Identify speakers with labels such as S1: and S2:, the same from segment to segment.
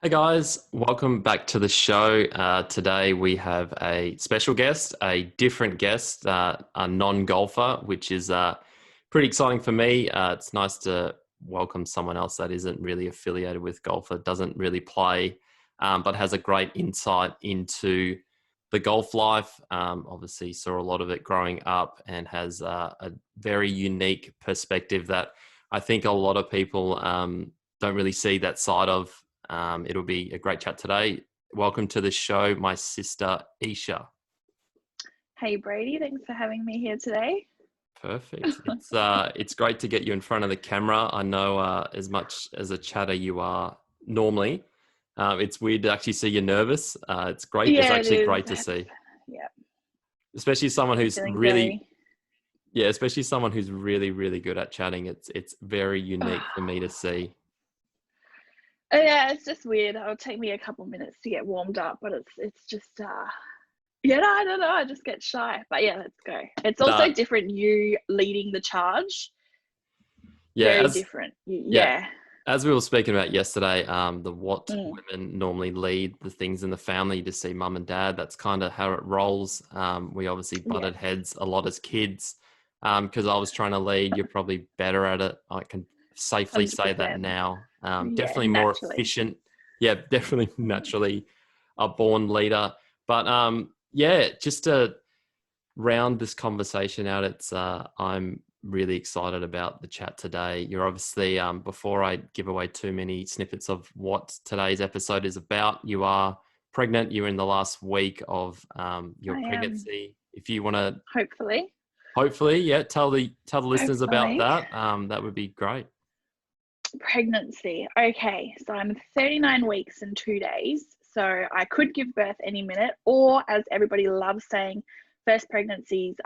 S1: Hey guys, welcome back to the show. Today we have a special guest, a different guest, a non-golfer, which is pretty exciting for me. It's nice to welcome someone else that isn't really affiliated with golf, that doesn't really play, but has a great insight into the golf life. Obviously, saw a lot of it growing up and has a very unique perspective that I think a lot of people don't really see that side of. It'll be a great chat today. Welcome to the show, my sister Esha.
S2: Hey Brady, thanks for having me here today.
S1: Perfect. It's great to get you in front of the camera. I know as much as a chatter you are normally, it's weird to actually see you nervous. It's great. It's
S2: Yeah, it
S1: actually
S2: is.
S1: great to see,
S2: Yeah,
S1: especially someone
S2: I'm
S1: who's
S2: feeling
S1: really
S2: very.
S1: yeah, especially someone who's really good at chatting. It's very unique for me to see.
S2: Yeah, it's just weird. It'll take me a couple minutes to get warmed up, but it's just yeah, no, I don't know. I just get shy. But yeah, let's go. It's also
S1: That
S2: different. You leading the charge,
S1: yeah,
S2: very
S1: as
S2: different.
S1: yeah,
S2: Yeah.
S1: as we were speaking about yesterday, the what
S2: Mm,
S1: women normally lead the things in the family. You just see mum and dad. That's kind of how it rolls. We obviously
S2: yeah,
S1: butted heads a lot as kids because I was trying to lead. You're probably better at it. I can safely say that
S2: 100%.
S1: now.
S2: Yeah,
S1: Definitely more
S2: naturally.
S1: efficient. Yeah, definitely naturally a born leader. But yeah, just to round this conversation out, I'm really excited about the chat today. You're obviously before I give away too many snippets of what today's episode is about, you are pregnant. You're in the last week of your
S2: I am.
S1: pregnancy. If you want to,
S2: Hopefully.
S1: hopefully, yeah, tell the listeners about
S2: Hopefully.
S1: that. That would be great.
S2: Pregnancy. Okay, so I'm 39 weeks and 2 days. So I could give birth any minute, or as everybody loves saying, first pregnancies,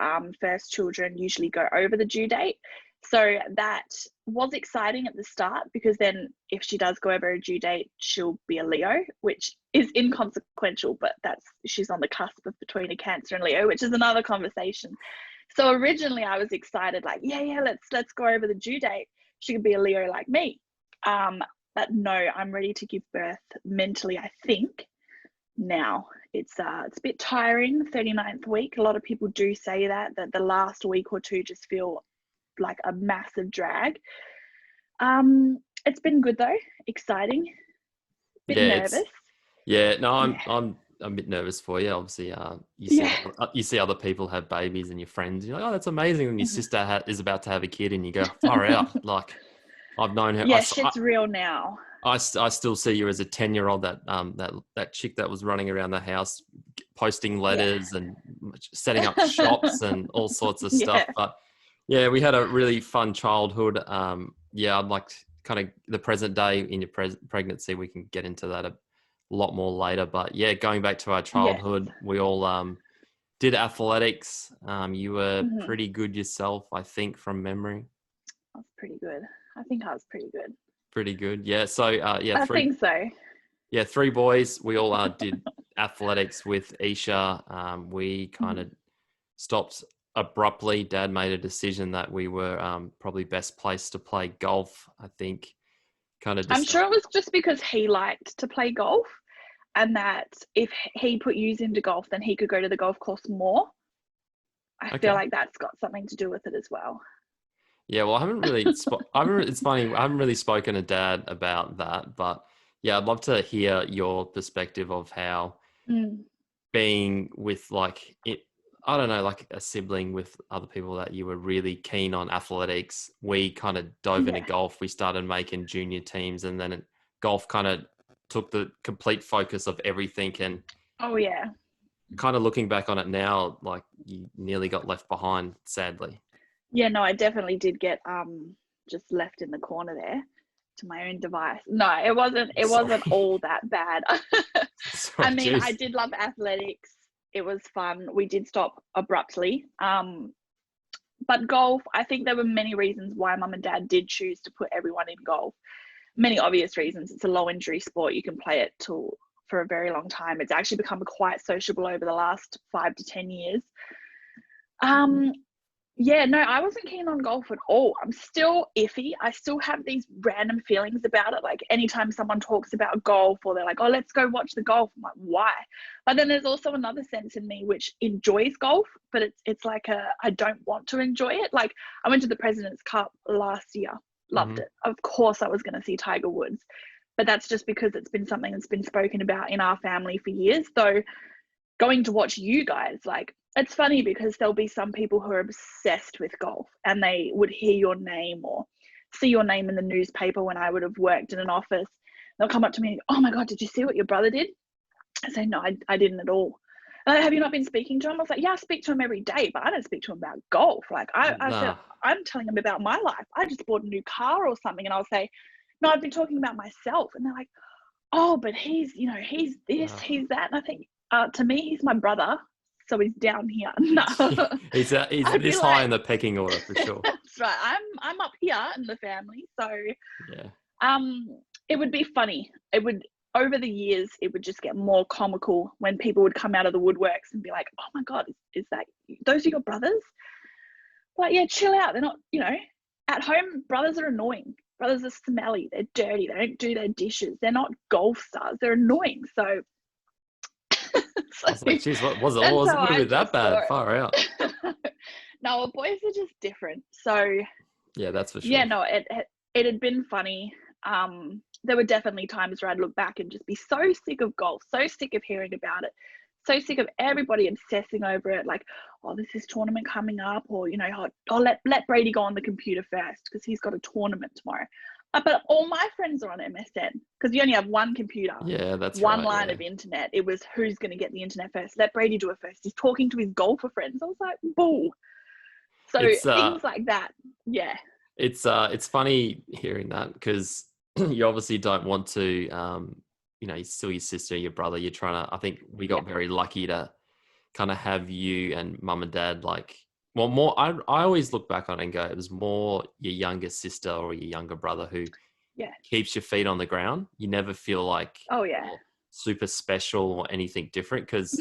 S2: first children usually go over the due date. So that was exciting at the start because then if she does go over a due date, she'll be a Leo, which is inconsequential, but that's she's on the cusp of between a Cancer and Leo, which is another conversation. So originally I was excited, like, yeah, let's go over the due date. She could be a Leo like me. Um, but no, I'm ready to give birth mentally, I think. Now it's a bit tiring, the 39th week. A lot of people do say that the last week or two just feel like a massive drag. It's been good though, exciting, bit
S1: Yeah,
S2: nervous.
S1: it's yeah. No, I'm
S2: Yeah.
S1: I'm I'm a bit nervous for you. Obviously,
S2: Yeah.
S1: you see other people have babies and your friends. You're like, oh, that's amazing. And your
S2: Mhm.
S1: sister is about to have a kid, and you go far out. Like I've known her.
S2: Yeah, shit's real now.
S1: I still see you as a 10-year-old. That chick that was running around the house, posting
S2: Yeah.
S1: letters and setting up shops and all sorts of stuff.
S2: Yeah.
S1: But yeah, we had a really fun childhood. Yeah, I'd like kind of the present day in your pregnancy. We can get into that a lot more later. But yeah, going back to our
S2: Yes.
S1: childhood, we all did athletics. You were
S2: Hmm.
S1: pretty good yourself, I think, from memory.
S2: I was pretty good. I think I was pretty good.
S1: Pretty good. Yeah. So yeah,
S2: I think so.
S1: three boys. We all did athletics with Isha. We kind
S2: Mhm.
S1: of stopped abruptly. Dad made a decision that we were probably best placed to play golf. I think kind of
S2: I'm
S1: just
S2: sure it was just because he liked to play golf and that if he put yous into golf, then he could go to the golf course more. I feel
S1: okay.
S2: like that's got something to do with it as well.
S1: Yeah, well, I haven't really. It's funny. I haven't really spoken to Dad about that, but yeah, I'd love to hear your perspective of how
S2: Mm,
S1: being with like it. I don't know, like a sibling with other people that you were really keen on athletics. We kind of dove into
S2: yeah.
S1: golf. We started making junior teams, and then golf kind of took the complete focus of everything. And
S2: Oh, yeah.
S1: kind of looking back on it now, like you nearly got left behind, sadly.
S2: Yeah, no, I definitely did get just left in the corner there to my own device. No, it wasn't
S1: Sorry,
S2: all that bad. I
S1: sorry,
S2: mean, I
S1: jeez.
S2: did love athletics. It was fun. We did stop abruptly. But golf, I think there were many reasons why mum and dad did choose to put everyone in golf. Many obvious reasons. It's a low injury sport. You can play it for a very long time. It's actually become quite sociable over the last 5 to 10 years. Um, Yeah, no, I wasn't keen on golf at all. I'm still iffy. I still have these random feelings about it. Like anytime someone talks about golf or they're like, oh, let's go watch the golf. I'm like, why? But then there's also another sense in me which enjoys golf, but it's like I don't want to enjoy it. Like I went to the President's Cup last year, loved
S1: Hmm.
S2: it. Of course I was going to see Tiger Woods, but that's just because it's been something that's been spoken about in our family for years. So going to watch you guys, like it's funny because there'll be some people who are obsessed with golf and they would hear your name or see your name in the newspaper when I would have worked in an office. They'll come up to me and go, oh my God, did you see what your brother did? I say, no, I didn't at all. Have you not been speaking to him? I was like, yeah, I speak to him every day, but I don't speak to him about golf. Like I said,
S1: Nah.
S2: I'm telling him about my life. I just bought a new car or something. And I'll say, no, I've been talking about myself. And they're like, oh, but he's this,
S1: Nah.
S2: he's that. And I think to me, he's my brother. So he's down here. No,
S1: He's
S2: I'd be
S1: this high in
S2: like,
S1: the pecking order for sure.
S2: that's right. I'm up here in the family. So
S1: Yeah.
S2: um, it would be funny. It would over the years, it would just get more comical when people would come out of the woodworks and be like, oh my God, is that those are your brothers? Like, yeah, chill out. They're not, at home, brothers are annoying. Brothers are smelly. They're dirty. They don't do their dishes. They're not golf stars. They're annoying. So, so
S1: I was like, geez, what was it?
S2: that's
S1: Was it
S2: how I
S1: really that
S2: just saw
S1: bad? Far out.
S2: it. No, our boys are just different. So,
S1: Yeah, that's for
S2: yeah,
S1: sure.
S2: no, it had been funny. There were definitely times where I'd look back and just be so sick of golf, so sick of hearing about it, so sick of everybody obsessing over it. Like, oh, this is tournament coming up, or oh, let Brady go on the computer first because he's got a tournament tomorrow. But all my friends are on MSN because you only have one computer,
S1: Yeah, that's
S2: one
S1: right.
S2: line
S1: Yeah.
S2: of internet. It was who's going to get the internet first. Let Brady do it first. He's talking to his golfer friends. I was like, bull. So
S1: It's
S2: things like that. Yeah.
S1: it's funny hearing that because you obviously don't want to you're still your sister, your brother. You're trying to. I think we
S2: Yeah.
S1: got very lucky to kind of have you and mum and dad like. Well, more. I always look back on it and go, it was more your younger sister or your younger brother who
S2: Yeah.
S1: keeps your feet on the ground. You never feel like
S2: Oh, yeah.
S1: you're super special or anything different because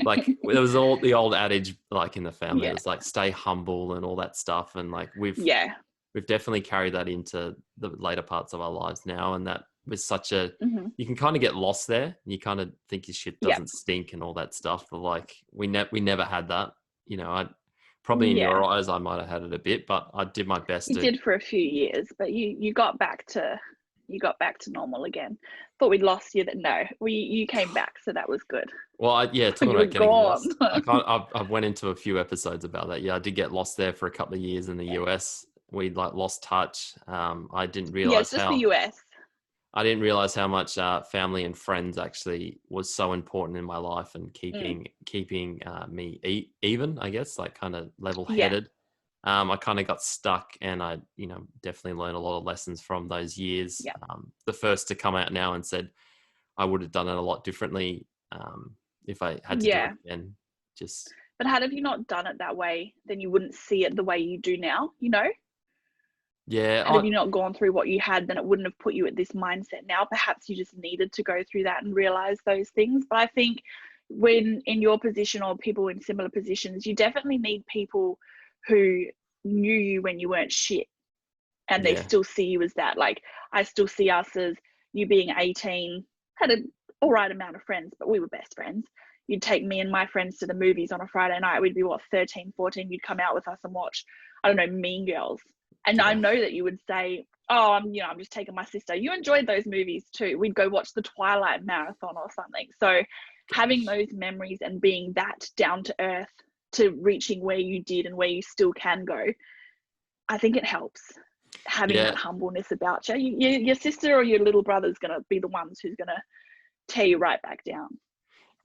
S1: like there was all the old adage like in the family, it
S2: Yeah.
S1: was like stay humble and all that stuff, and like
S2: Yeah.
S1: we've definitely carried that into the later parts of our lives now, and that was such a
S2: Hmm.
S1: you can kind of get lost there. You kind of think your shit
S2: Yeah.
S1: doesn't stink and all that stuff, but like we never had that. I probably in
S2: Yeah.
S1: your eyes I might have had it a bit, but I did my best
S2: You
S1: to.
S2: did for a few years, but you got back to normal again. Thought we'd lost you. That no, you came back, so that was good.
S1: Well, yeah, talking
S2: You were
S1: about getting
S2: gone.
S1: lost, I've went into a few episodes about that. Yeah, I did get lost there for a couple of years in the US. We like lost touch. I didn't
S2: Yeah, it's
S1: realize
S2: just the
S1: how
S2: US.
S1: I didn't realize how much family and friends actually was so important in my life and
S2: Mm.
S1: keeping me even, I guess, like kind of level
S2: Yeah.
S1: headed. I kind of got stuck, and I, definitely learned a lot of lessons from those years.
S2: Yeah.
S1: The first to come out now and said I would have done it a lot differently if I had to do it
S2: Yeah.
S1: again. Just
S2: But had you not done it that way, then you wouldn't see it the way you do now,
S1: yeah,
S2: Had you not gone through what you had, then it wouldn't have put you at this mindset now. Perhaps you just needed to go through that and realize those things. But I think when in your position or people in similar positions, you definitely need people who knew you when you weren't shit and they
S1: yeah,
S2: still see you as that. Like I still see us as you being 18, had an all right amount of friends, but we were best friends. You'd take me and my friends to the movies on a Friday night. We'd be 13, 14. You'd come out with us and watch, I don't know, Mean Girls. And I
S1: yeah,
S2: know that you would say, oh, I'm just taking my sister. You enjoyed those movies too. We'd go watch the Twilight Marathon or something. So having
S1: gosh,
S2: those memories and being that down to earth to reaching where you did and where you still can go, I think it helps having
S1: yeah.
S2: that humbleness about you. Your sister or your little brother is going to be the ones who's going to tear you right back down.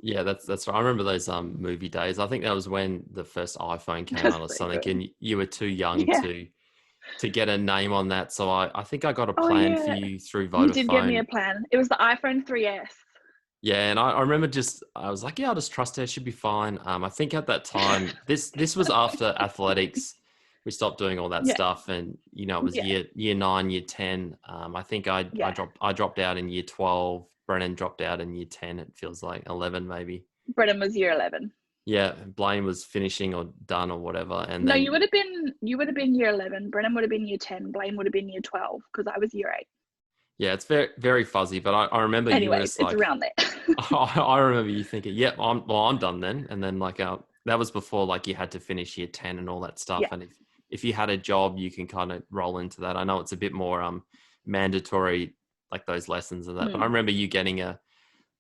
S1: Yeah, that's right. I remember those movie days. I think that was when the first iPhone came
S2: That's
S1: out or
S2: so
S1: something,
S2: good.
S1: and you were too young
S2: Yeah.
S1: to get a name on that. So I think I got a
S2: Oh,
S1: plan for
S2: yeah.
S1: you through
S2: You did give me
S1: Vodafone.
S2: a plan. It was the iPhone 3S.
S1: Yeah, and I remember I was like, yeah, I'll just trust her. She'll be fine. I think at that time, this was after athletics. We stopped doing all that
S2: Yeah.
S1: stuff, and it was
S2: Yeah.
S1: year 9, year 10. I think I
S2: Yeah.
S1: dropped out in year 12. Brennan dropped out in year 10. It feels like 11 maybe.
S2: Brennan was year 11.
S1: Yeah, Blaine was finishing or done or whatever, and
S2: No,
S1: then
S2: you would have been year 11. Brennan would have been year 10. Blaine would have been year 12 because I was year 8.
S1: yeah, it's very very fuzzy. But I remember you were
S2: Anyways,
S1: just
S2: it's
S1: like,
S2: around there.
S1: I remember you thinking, "Yep, I'm done then." And then like that was before like you had to finish year 10 and all that stuff.
S2: Yeah.
S1: And if you had a job, you can kind of roll into that. I know it's a bit more mandatory, like those lessons and that. But I
S2: Mm.
S1: remember you getting a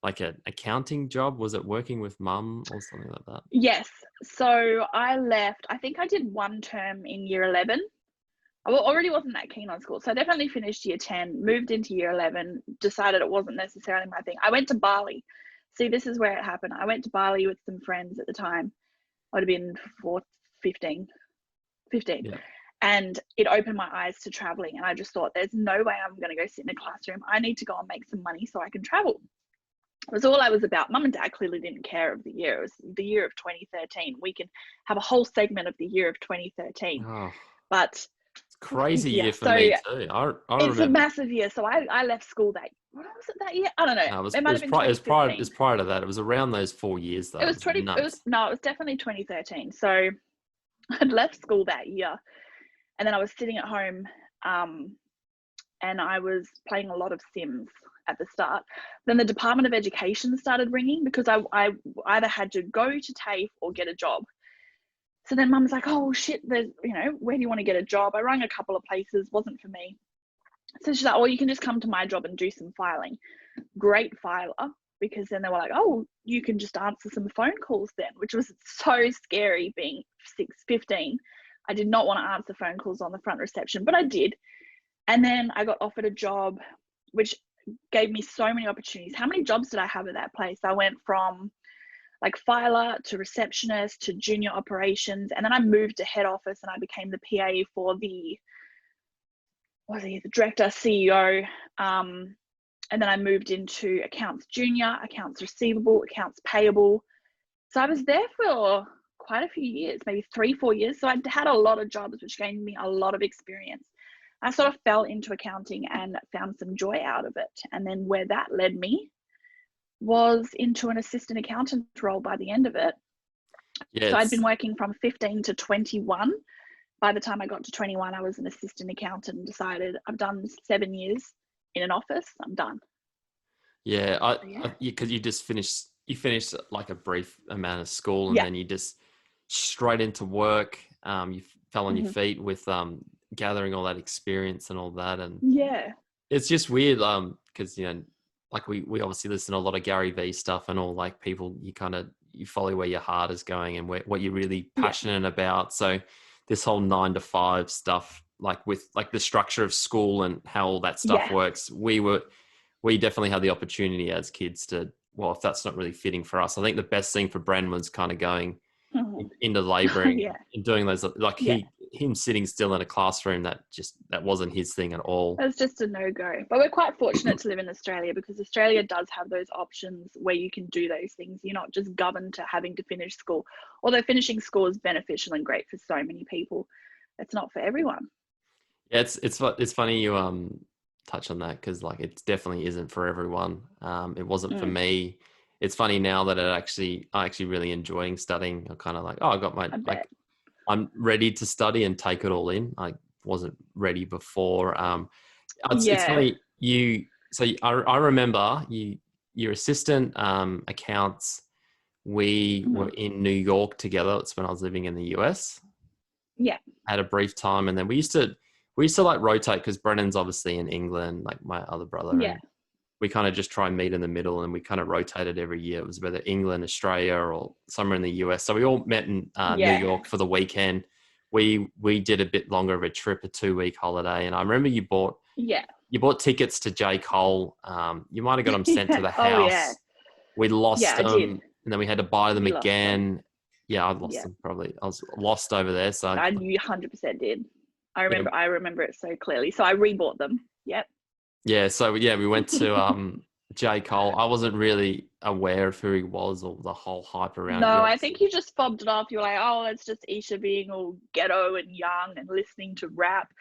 S1: like an accounting job. Was it working with mum or something like that?
S2: Yes. So I left. I think I did one term in year 11. I already wasn't that keen on school. So I definitely finished year 10, moved into year 11, decided it wasn't necessarily my thing. I went to Bali. See, this is where it happened. I went to Bali with some friends at the time. I would have been 15, 15.
S1: Yeah.
S2: And it opened my eyes to traveling. And I just thought, there's no way I'm going to go sit in a classroom. I need to go and make some money so I can travel. It was all I was about. Mum and dad clearly didn't care of the year. It was the year of 2013. We can have a whole segment of the year of 2013.
S1: Oh,
S2: but
S1: it's a crazy
S2: yeah,
S1: year for
S2: so
S1: me too. I
S2: it's a
S1: remember.
S2: massive year. So I left school that, what was it that year? I don't know.
S1: No,
S2: It might have been 2015.
S1: prior to that. It was around those 4 years though.
S2: It
S1: It
S2: was
S1: was
S2: 20, it was,
S1: nuts.
S2: no, it was definitely 2013. So I'd left school that year. And then I was sitting at home, and I was playing a lot of Sims at the start. Then the Department of Education started ringing because I either had to go to TAFE or get a job. So then mum was like, oh shit, there's, where do you want to get a job? I rang a couple of places, wasn't for me. So she's like, oh, you can just come to my job and do some filing. Great filer, because then they were like, oh, you can just answer some phone calls then, which was so scary being 15. I did not want to answer phone calls on the front reception, but I did. And then I got offered a job, which gave me so many opportunities. How many jobs did I have at that place? I went from like filer to receptionist to junior operations. And then I moved to head office and I became the PA for the director, CEO. And then I moved into accounts junior, accounts receivable, accounts payable. So I was there for quite a few years, maybe 3-4 years. So I had a lot of jobs, which gained me a lot of experience. I sort of fell into accounting and found some joy out of it. And then where that led me was into an assistant accountant role by the end of it.
S1: Yeah,
S2: So I'd been working from 15 to 21. By the time I got to 21, I was an assistant accountant and decided I've done 7 years in an office. I'm done.
S1: yeah.
S2: Yeah.
S1: Because you finished like a brief amount of school, and
S2: Yeah.
S1: then you just straight into work. You fell on your
S2: Mm-hmm.
S1: feet with gathering all that experience and all that, and
S2: Yeah.
S1: it's just weird. Because like we obviously listen to a lot of Gary Vee stuff and all, like people you follow where your heart is going and what you're really
S2: Yeah.
S1: passionate about. So this whole 9 to 5 stuff, like with like the structure of school and how all that stuff
S2: Yeah.
S1: works, we definitely had the opportunity as kids to, well, if that's not really fitting for us, I think the best thing for Bren was kind of going
S2: Mm-hmm.
S1: into laboring
S2: Yeah.
S1: and doing those, like
S2: Yeah.
S1: him sitting still in a classroom, that wasn't his thing at all.
S2: It was just a no-go. But we're quite fortunate to live in Australia because Australia does have those options where you can do those things. You're not just governed to having to finish school. Although finishing school is beneficial and great for so many people, it's not for everyone.
S1: Yeah, it's funny you touch on that, because like it definitely isn't for everyone. It wasn't for
S2: Mm,
S1: me. It's funny now that I actually really enjoying studying. I'm kind of like, oh, I got my,
S2: I
S1: like,
S2: bet.
S1: I'm ready to study and take it all in. I wasn't ready before. It's
S2: Yeah.
S1: funny I remember your assistant accounts. We
S2: Mm,
S1: were in New York together. It's when I was living in the US.
S2: yeah.
S1: Had a brief time, and then we used to like rotate, because Brennan's obviously in England, like my other brother,
S2: Yeah.
S1: and we kind of just try and meet in the middle, and we kind of rotated every year. It was whether England, Australia, or somewhere in the US. So we all met in New
S2: Yeah.
S1: York for the weekend. We did a bit longer of a trip, a 2-week holiday, and I remember
S2: Yeah.
S1: you bought tickets to J Cole. You might have got them sent to
S2: Yeah.
S1: the
S2: Oh, yeah.
S1: house. We lost
S2: Yeah, I
S1: them,
S2: did.
S1: and then we had to buy them
S2: You lost them.
S1: again. Yeah, I lost
S2: Yeah.
S1: them probably. I was lost over there. So
S2: I You 100% did.
S1: yeah,
S2: I remember it so clearly. So I rebought them. Yep.
S1: yeah. So yeah, we went to J Cole. I wasn't really aware of who he was or the whole hype around it.
S2: No,
S1: You
S2: I
S1: obviously,
S2: think you just fobbed it off. You were like, oh, it's just Esha being all ghetto and young and listening to rap.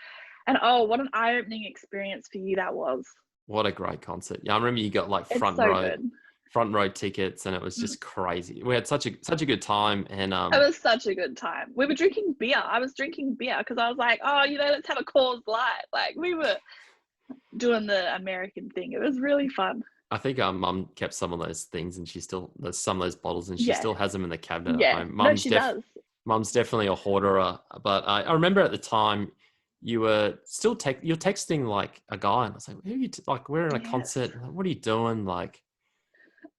S2: And oh, what an eye-opening experience for you that was.
S1: what a great concert. Yeah, I remember you got like
S2: It's so good.
S1: front row tickets, and it was just crazy. We had such a good time, and
S2: It was such a good time. We were drinking beer. I was drinking beer because I was like, oh, let's have a Coors Light. Like, we were doing the American thing. It was really fun.
S1: I think our mum kept some of those things, and there's some of those bottles, and she
S2: Yeah.
S1: still has them in the cabinet at
S2: Yeah.
S1: home.
S2: No, she does.
S1: Mum's definitely a hoarder, but I remember at the time you were still you're texting like a guy, and I was like, "Who are you like, we're in a concert. Like, what are you doing?" Like,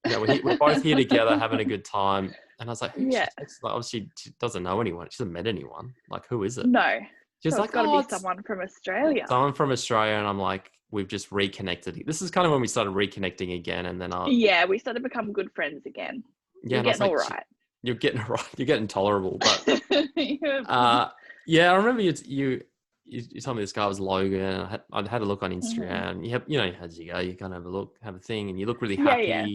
S1: we're both here together having a good time. And I was like, who's she
S2: Yeah.
S1: texting? Like, obviously, she doesn't know anyone. She hasn't met anyone. Like, who is it?
S2: No.
S1: She's
S2: So it's
S1: like,
S2: got to
S1: oh,
S2: be
S1: it's
S2: someone from Australia.
S1: someone from Australia. And I'm like, we've just reconnected. This is kind of when we started reconnecting again. And then
S2: Yeah, we started to become good friends again.
S1: yeah,
S2: You're
S1: and I was
S2: getting
S1: like,
S2: all right.
S1: you're getting right. You're getting tolerable. But
S2: Yeah.
S1: yeah, I remember you told me this guy was Logan. I'd had a look on Instagram. As you go, you kind of have a look, have a thing, and you look really happy.
S2: Yeah.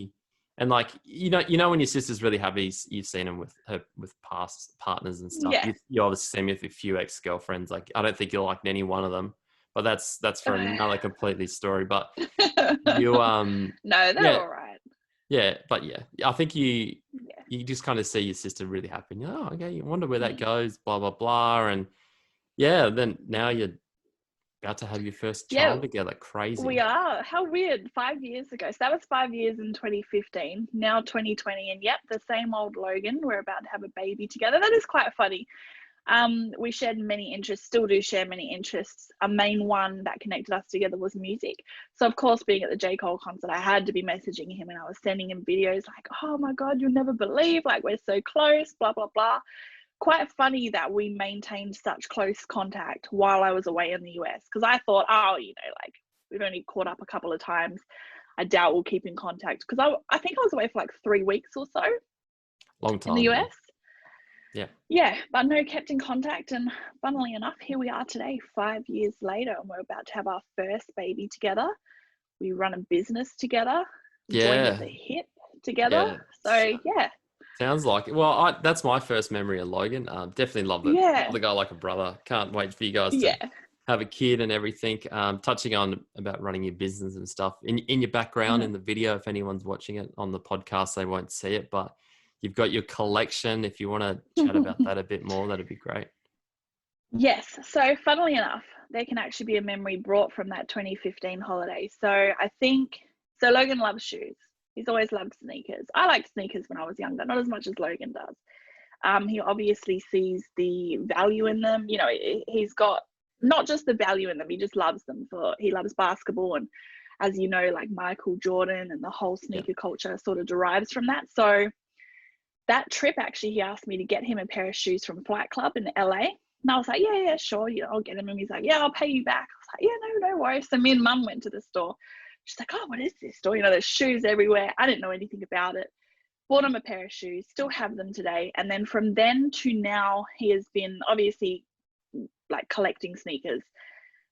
S1: And like, when your sister's really happy, you've seen him with past partners and stuff.
S2: Yeah.
S1: You obviously seen me with a few ex-girlfriends. Like, I don't think you liked any one of them, but that's for another completely story. But you,
S2: no, they're all right.
S1: Yeah, but yeah, I think you just kind of see your sister really happy. And you're like, oh, okay, you wonder where that goes, blah, blah, blah. And yeah, then now you're about to have your first child together. Crazy.
S2: We are. How weird. 5 years ago. So that was 5 years in 2015. Now 2020. And yep, the same old Logan. We're about to have a baby together. That is quite funny. We shared many interests, still do share many interests. A main one that connected us together was music. So of course, being at the J. Cole concert, I had to be messaging him, and I was sending him videos like, oh my God, you'll never believe, like, we're so close, blah, blah, blah. Quite funny that we maintained such close contact while I was away in the US, because I thought, like, we've only caught up a couple of times. I doubt we'll keep in contact, because I think I was away for like 3 weeks or so.
S1: Long time
S2: in the US.
S1: Yeah,
S2: but no, kept in contact, and funnily enough, here we are today, 5 years later, and we're about to have our first baby together. We run a business together, joined at the hip together. So yeah.
S1: Sounds like it. Well, that's my first memory of Logan. Definitely love the guy like a brother. Can't wait for you guys to have a kid and everything. Touching on about running your business and stuff in your background in the video. If anyone's watching it on the podcast, they won't see it, but you've got your collection. If you want to chat about that a bit more, that'd be great.
S2: Yes. So funnily enough, there can actually be a memory brought from that 2015 holiday. So Logan loves shoes. He's always loved sneakers. I liked sneakers when I was younger, not as much as Logan does. He obviously sees the value in them. He's got not just the value in them, he just loves them. He loves basketball, and as you know, like Michael Jordan and the whole sneaker culture sort of derives from that. So that trip, actually, he asked me to get him a pair of shoes from Flight Club in LA. And I was like, yeah, sure, I'll get him. And he's like, yeah, I'll pay you back. I was like, yeah, no worries. So me and Mum went to the store. She's like, oh, what is this store? There's shoes everywhere. I didn't know anything about it. Bought him a pair of shoes, still have them today. And then from then to now, he has been obviously like collecting sneakers,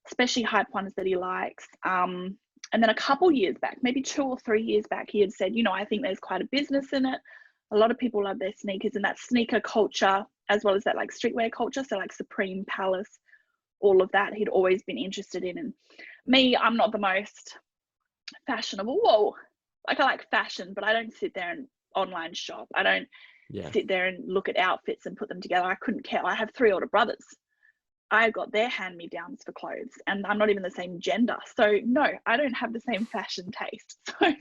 S2: especially hype ones that he likes. And then a couple years back, maybe 2 or 3 years back, he had said, I think there's quite a business in it. A lot of people love their sneakers, and that sneaker culture, as well as that like streetwear culture. So like Supreme, Palace, all of that, he'd always been interested in. And me, I'm not the most fashionable. I like fashion, but I don't sit there and online shop. I don't sit there and look at outfits and put them together. I couldn't care. I have 3 older brothers. I got their hand-me-downs for clothes, and I'm not even the same gender. So no, I don't have the same fashion taste. So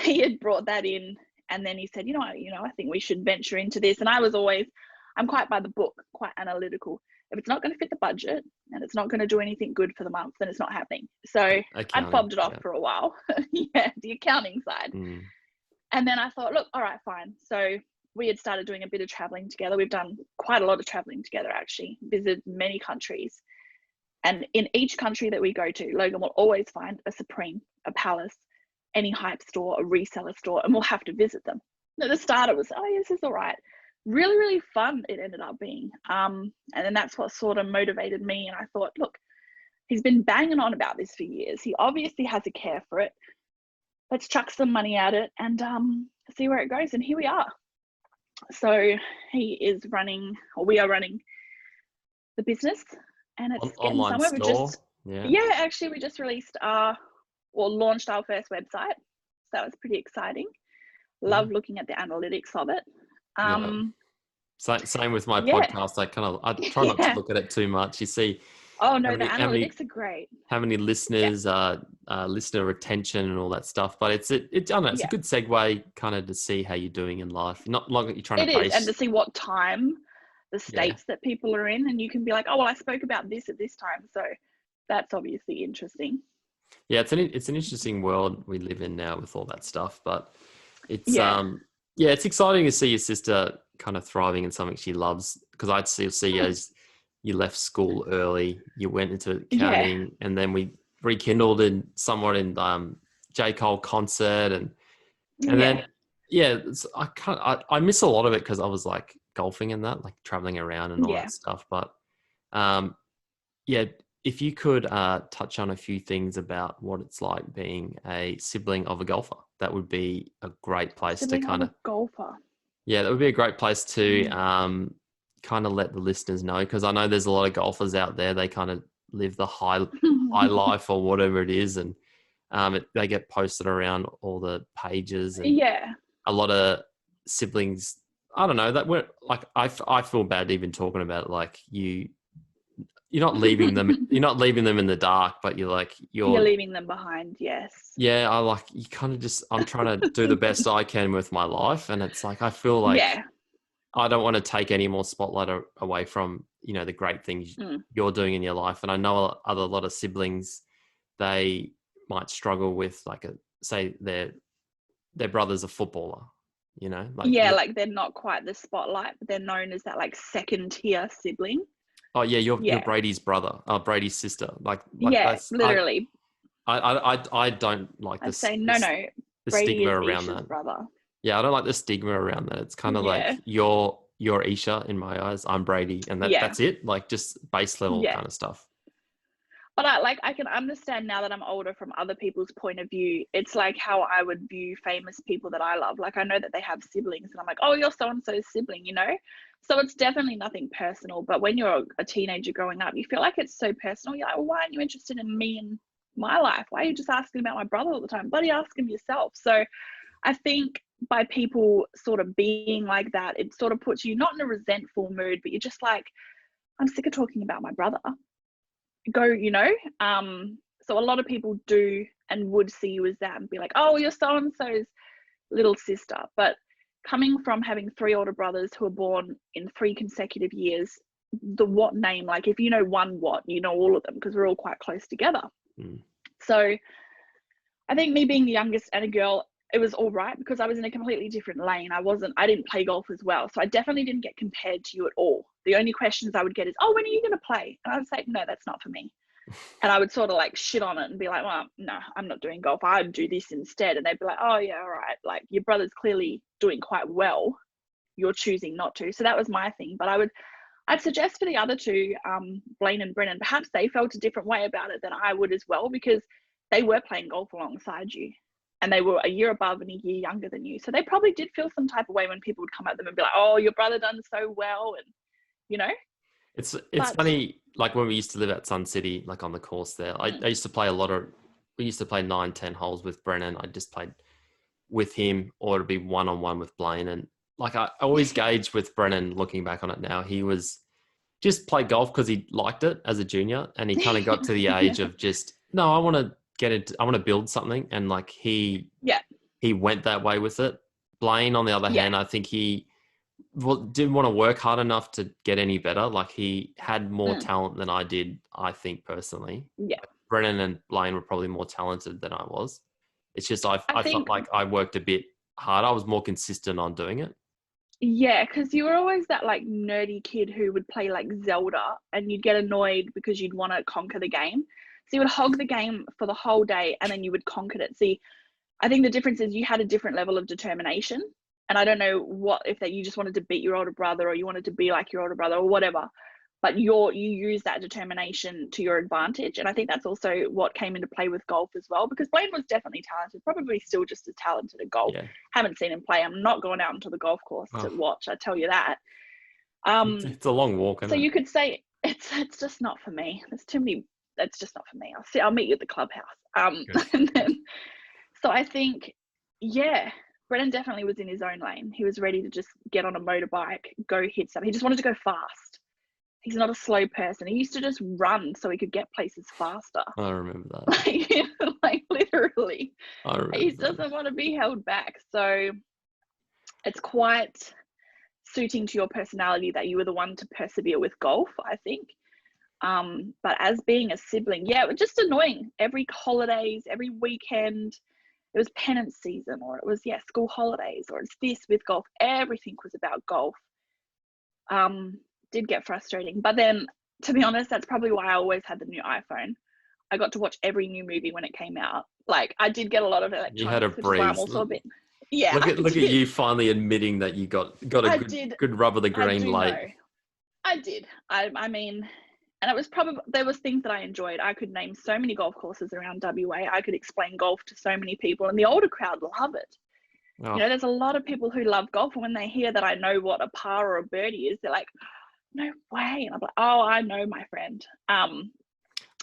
S2: he had brought that in, and then he said, I think we should venture into this. And I'm quite by the book, quite analytical. If it's not going to fit the budget and it's not going to do anything good for the month, then it's not happening. So I fobbed it off for a while. The accounting side. And then I thought, look, all right, fine. So we had started doing a bit of traveling together. We've done quite a lot of traveling together, actually, visited many countries. And in each country that we go to, Logan will always find a Supreme, a Palace, any hype store, a reseller store, and we'll have to visit them. At the start, it was, oh, yes, this is all right. Really, really fun it ended up being. And then that's what sort of motivated me. And I thought, look, he's been banging on about this for years. He obviously has a care for it. Let's chuck some money at it and see where it goes. And here we are. So we are running the business, and it's getting
S1: online
S2: somewhere.
S1: store.
S2: Actually, we just released launched our first website. So that was pretty exciting.
S1: Yeah.
S2: Love looking at the analytics of it.
S1: Yeah. Same with my
S2: Yeah.
S1: podcast. I try not to
S2: Yeah.
S1: look at it too much. You see
S2: Oh
S1: how
S2: no, the
S1: many how many
S2: analytics are great.
S1: how many
S2: Yeah.
S1: listeners, listener retention and all that stuff. But I don't know, it's a
S2: Yeah.
S1: good segue kind of to see how you're doing in life. Not like you're trying to
S2: It is. And to
S1: base.
S2: see what time the
S1: Yeah.
S2: states that people are in, and you can be like, oh well, I spoke about this at this time. So that's obviously interesting.
S1: Yeah, it's an interesting world we live in now with all that stuff. But it's
S2: Yeah.
S1: yeah, it's exciting to see your sister kind of thriving in something she loves. Because I'd still see
S2: Mm.
S1: as you left school early, you went into
S2: Yeah.
S1: accounting, and then we rekindled in somewhat in J Cole concert, and
S2: Yeah.
S1: then yeah, I miss a lot of it because I was like golfing and that, like traveling around and all
S2: Yeah.
S1: that stuff. But um, yeah, if you could touch on a few things about what it's like being a sibling of a golfer, that would be a great place to
S2: Sibling of
S1: kind
S2: a
S1: of,
S2: golfer.
S1: yeah, that would be a great place to
S2: Mm.
S1: kind of let the listeners know, because I know there's a lot of golfers out there. They kind of live the high life or whatever it is, and they get posted around all the pages, and
S2: Yeah.
S1: a lot of siblings. I don't know that we're like I feel bad even talking about it, like you're not leaving them. You're not leaving them in the dark, but
S2: You're
S1: you're
S2: leaving them behind. Yes.
S1: yeah. I like you kind of just. I'm trying to do the best I can with my life, and it's like I feel like
S2: Yeah.
S1: I don't want to take any more spotlight away from the great things
S2: Mm.
S1: you're doing in your life. And I know a lot of siblings, they might struggle with like say their brother's a footballer, like
S2: Yeah, like they're not quite the spotlight, but they're known as that like second tier sibling.
S1: oh yeah, you're
S2: Yeah.
S1: Brady's brother, Brady's sister. Like
S2: Yeah,
S1: that's
S2: literally.
S1: I don't like
S2: I'd
S1: this
S2: say no,
S1: this
S2: no.
S1: the
S2: Brady
S1: stigma
S2: is
S1: around
S2: Isha's
S1: that.
S2: brother.
S1: Yeah, I don't like the stigma around that. It's kind of like
S2: Yeah.
S1: you're Isha in my eyes. I'm Brady, and
S2: Yeah.
S1: that's it. Like just base level
S2: Yeah.
S1: kind of stuff.
S2: But I can understand now that I'm older from other people's point of view. It's like how I would view famous people that I love. Like I know that they have siblings and I'm like, oh, you're so and so's sibling, you know? So it's definitely nothing personal. But when you're a teenager growing up, you feel like it's so personal. You're like, well, why aren't you interested in me and my life? Why are you just asking about my brother all the time? Bloody ask him yourself. So I think by people sort of being like that, it sort of puts you not in a resentful mood, but you're just like, I'm sick of talking about my brother. Go, so a lot of people do and would see you as that and be like, oh, you're so and so's little sister. But coming from having three older brothers who were born in 3 consecutive years, the what name, like if you know one what, you know all of them because we're all quite close together. So I think me being the youngest and a girl, it was all right because I was in a completely different lane. I didn't play golf as well. So I definitely didn't get compared to you at all. The only questions I would get is, oh, when are you going to play? And I would say, no, that's not for me. And I would sort of like shit on it and be like, well, no, I'm not doing golf. I'd do this instead. And they'd be like, oh yeah, all right. Like your brother's clearly doing quite well. You're choosing not to. So that was my thing. But I'd suggest for the other two, Blaine and Brennan, perhaps they felt a different way about it than I would as well, because they were playing golf alongside you and they were a year above and a year younger than you. So they probably did feel some type of way when people would come at them and be like, oh, your brother done so well. And,
S1: It's
S2: but
S1: funny, like when we used to live at Sun City, like on the course there, I used to play we used to play 9-10 holes with Brennan. I just played with him, or it'd be one-on-one with Blaine. And like I always gauge with Brennan, looking back on it now, he was just play golf because he liked it as a junior, and he kind of got to the age of just, no, I want to I want to build something. And like he
S2: yeah,
S1: went that way with it. Blaine, on the other
S2: yeah,
S1: hand, I think he didn't want to work hard enough to get any better. Like he had more talent than I did, I think personally.
S2: yeah.
S1: Brennan and Blaine were probably more talented than I was. It's just
S2: I
S1: I felt
S2: think,
S1: like I worked a bit hard. I was more consistent on doing it.
S2: yeah, because you were always that like nerdy kid who would play like Zelda and you'd get annoyed because you'd want to conquer the game. So you would hog the game for the whole day and then you would conquer it. See, I think the difference is you had a different level of determination. And I don't know what, if that you just wanted to beat your older brother or you wanted to be like your older brother or whatever, but you use that determination to your advantage. And I think that's also what came into play with golf as well, because Blaine was definitely talented, probably still just as talented at golf.
S1: Yeah.
S2: Haven't seen him play. I'm not going out into the golf course to watch, I tell you that.
S1: It's a long walk,
S2: So
S1: isn't it?
S2: you could say it's just not for me. There's too many. That's just not for me. I'll meet you at the clubhouse. And then, so I think Yeah, Brennan definitely was in his own lane. He was ready to just get on a motorbike, go hit something. He just wanted to go fast. He's not a slow person. He used to just run so he could get places faster.
S1: I remember that.
S2: Like, like literally.
S1: I
S2: He
S1: remember that.
S2: doesn't want to be held back. So it's quite suiting to your personality that you were the one to persevere with golf, I think. But as being a sibling, yeah, it was just annoying. Every holidays, every weekend, it was penance season, or it was, yeah, school holidays, or it's this with golf. Everything was about golf. Did get frustrating. But then, to be honest, that's probably why I always had the new iPhone. I got to watch every new movie when it came out. Like, I did get a lot of
S1: You had a
S2: electronics, which is why I'm
S1: breeze.
S2: also a bit, yeah,
S1: Look
S2: I
S1: at
S2: did.
S1: you finally admitting that you got a
S2: I
S1: good
S2: did.
S1: rub of the
S2: I
S1: green
S2: do know.
S1: light.
S2: I did. I mean, and it was probably, there was things that I enjoyed. I could name so many golf courses around WA. I could explain golf to so many people, and the older crowd love it.
S1: Oh,
S2: There's a lot of people who love golf, and when they hear that I know what a par or a birdie is, they're like, no way. And I'm like, oh, I know, my friend. I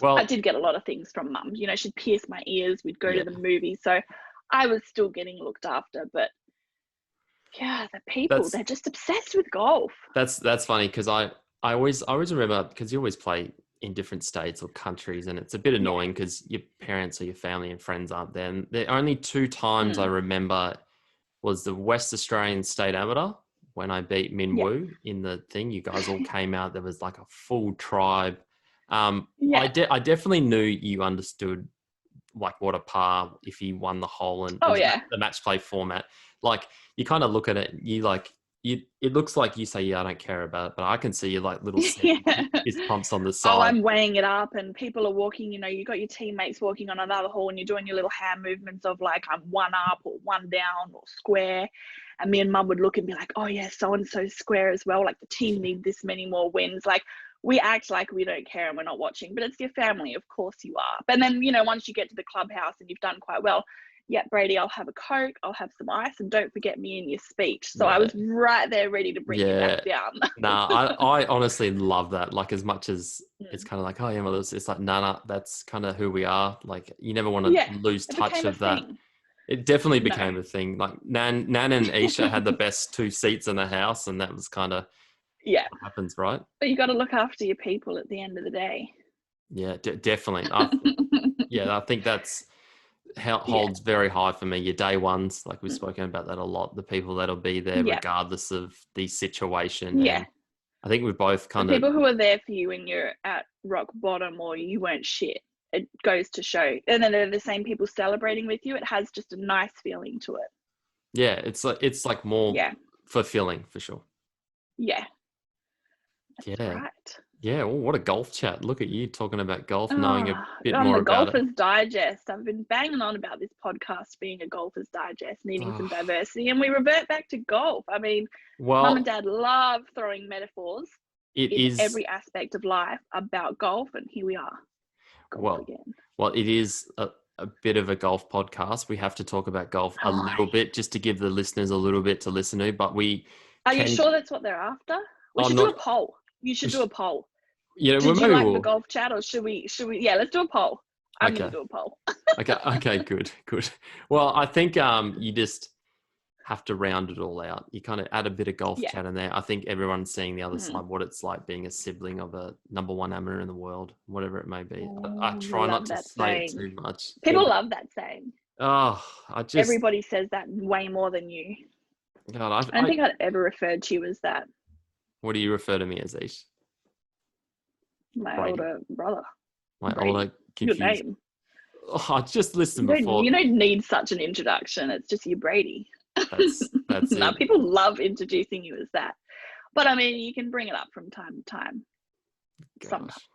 S1: well,
S2: did get a lot of things from mum. She'd pierce my ears. We'd go
S1: yeah.
S2: to the movies. So I was still getting looked after. But yeah, the people,
S1: That's
S2: they're just obsessed with golf.
S1: that's funny because I always remember, because you always play in different states or countries, and it's a bit
S2: Yeah.
S1: annoying because your parents or your family and friends aren't there. And the only two times I remember was the West Australian State Amateur when I beat Min
S2: Yeah.
S1: Woo in the thing. You guys all came out. There was like a full tribe.
S2: Yeah.
S1: I definitely knew you understood like what a par if he won the hole, and it
S2: Oh,
S1: was
S2: yeah.
S1: the match play format. Like, you kind of look at it, you like you. It looks like you say, "Yeah, I don't care about it," but I can see you like little
S2: Yeah.
S1: fist pumps on the
S2: Oh,
S1: side.
S2: I'm weighing it up, and people are walking, you got your teammates walking on another hole, and you're doing your little hand movements of like, I'm one up or one down or square. And me and mum would look and be like, oh yeah, so and so square as well. Like, the team need this many more wins. Like, we act like we don't care and we're not watching, but it's your family. Of course you are. And then, once you get to the clubhouse and you've done quite well, yeah, Brady, I'll have a Coke, I'll have some ice, and don't forget me in your speech. So I
S1: Yeah,
S2: was right there ready to bring you
S1: yeah.
S2: back down.
S1: Nah, I honestly love that. Like, as much as it's kind of like, oh yeah, well, it's like, nah, that's kind of who we are. Like, you never want
S2: Yeah,
S1: to lose
S2: it
S1: touch
S2: became a
S1: of that.
S2: thing.
S1: It definitely
S2: No.
S1: became a thing. Like, Nan and Esha had the best two seats in the house, and that was kind of
S2: Yeah,
S1: what happens, right?
S2: but you got to look after your people at the end of the day.
S1: Yeah, definitely. I think that's
S2: Yeah,
S1: holds very high for me. Your day ones, like we've spoken about that a lot. The people that'll be there
S2: yeah,
S1: regardless of the situation,
S2: yeah.
S1: and I think we both
S2: The
S1: kind of,
S2: people who are there for you when you're at rock bottom or you weren't shit. It goes to show, and then they're the same people celebrating with you. It has just a nice feeling to it.
S1: yeah, it's like more
S2: Yeah,
S1: fulfilling for sure.
S2: yeah, that's
S1: Yeah,
S2: right.
S1: yeah. Well, what a golf chat! Look at you talking about golf, knowing a
S2: Oh,
S1: bit
S2: on
S1: more
S2: the
S1: about it.
S2: Golfer's Digest. I've been banging on about this podcast being a Golfer's Digest, needing some
S1: Oh,
S2: diversity, and we revert back to golf. I mean, mum and
S1: well,
S2: dad love throwing metaphors
S1: it
S2: in
S1: is.
S2: every aspect of life about golf, and here we are, golf
S1: Well,
S2: again.
S1: it is a bit of a golf podcast. We have to talk about golf a
S2: Oh,
S1: little bit just to give the listeners a little bit to listen to, but we
S2: are you
S1: can.
S2: sure that's what they're after? We
S1: I'm
S2: should do a
S1: not.
S2: poll. You should do a poll.
S1: Well,
S2: Did you
S1: maybe
S2: like the
S1: we'll.
S2: golf chat, or should we? Yeah, let's do a poll. I'm going to
S1: Okay.
S2: do a poll.
S1: Okay. Good. Well, I think you just have to round it all out. You kind of add a bit of golf
S2: Yeah.
S1: chat in there. I think everyone's seeing the other
S2: Mm.
S1: side, what it's like being a sibling of a number one amateur in the world, whatever it may be. I
S2: Oh,
S1: try not
S2: love
S1: to
S2: that
S1: say it
S2: saying.
S1: too much.
S2: People love that saying.
S1: Oh, I just,
S2: Everybody says that way more than you.
S1: God,
S2: I don't think I'd ever referred to you as that.
S1: what do you refer to me as, Ish?
S2: My
S1: Brady.
S2: older brother.
S1: My
S2: Brady.
S1: older
S2: Your
S1: confused.
S2: name.
S1: Oh, I just listened
S2: You
S1: before.
S2: don't need such an introduction. It's just you, Brady.
S1: That's
S2: No,
S1: it.
S2: people love introducing you as that. But I mean, you can bring it up from time to time. Sometimes.
S1: Gosh,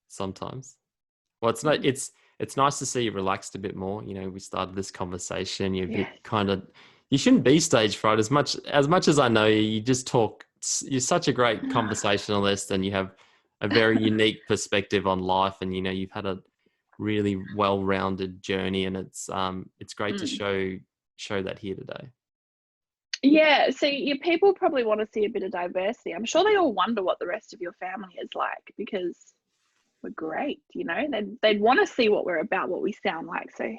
S1: sometimes. Well, it's not. It's nice to see you relaxed a bit more. We started this conversation. You're a
S2: Yes.
S1: bit kind of. You shouldn't be stage fright as much as I know you. You just talk. You're such a great conversationalist, and you have a very unique perspective on life. And you've had a really well-rounded journey, and it's great to show that here today.
S2: Yeah, see, your people probably want to see a bit of diversity. I'm sure they all wonder what the rest of your family is like, because we're great, They'd want to see what we're about, what we sound like. So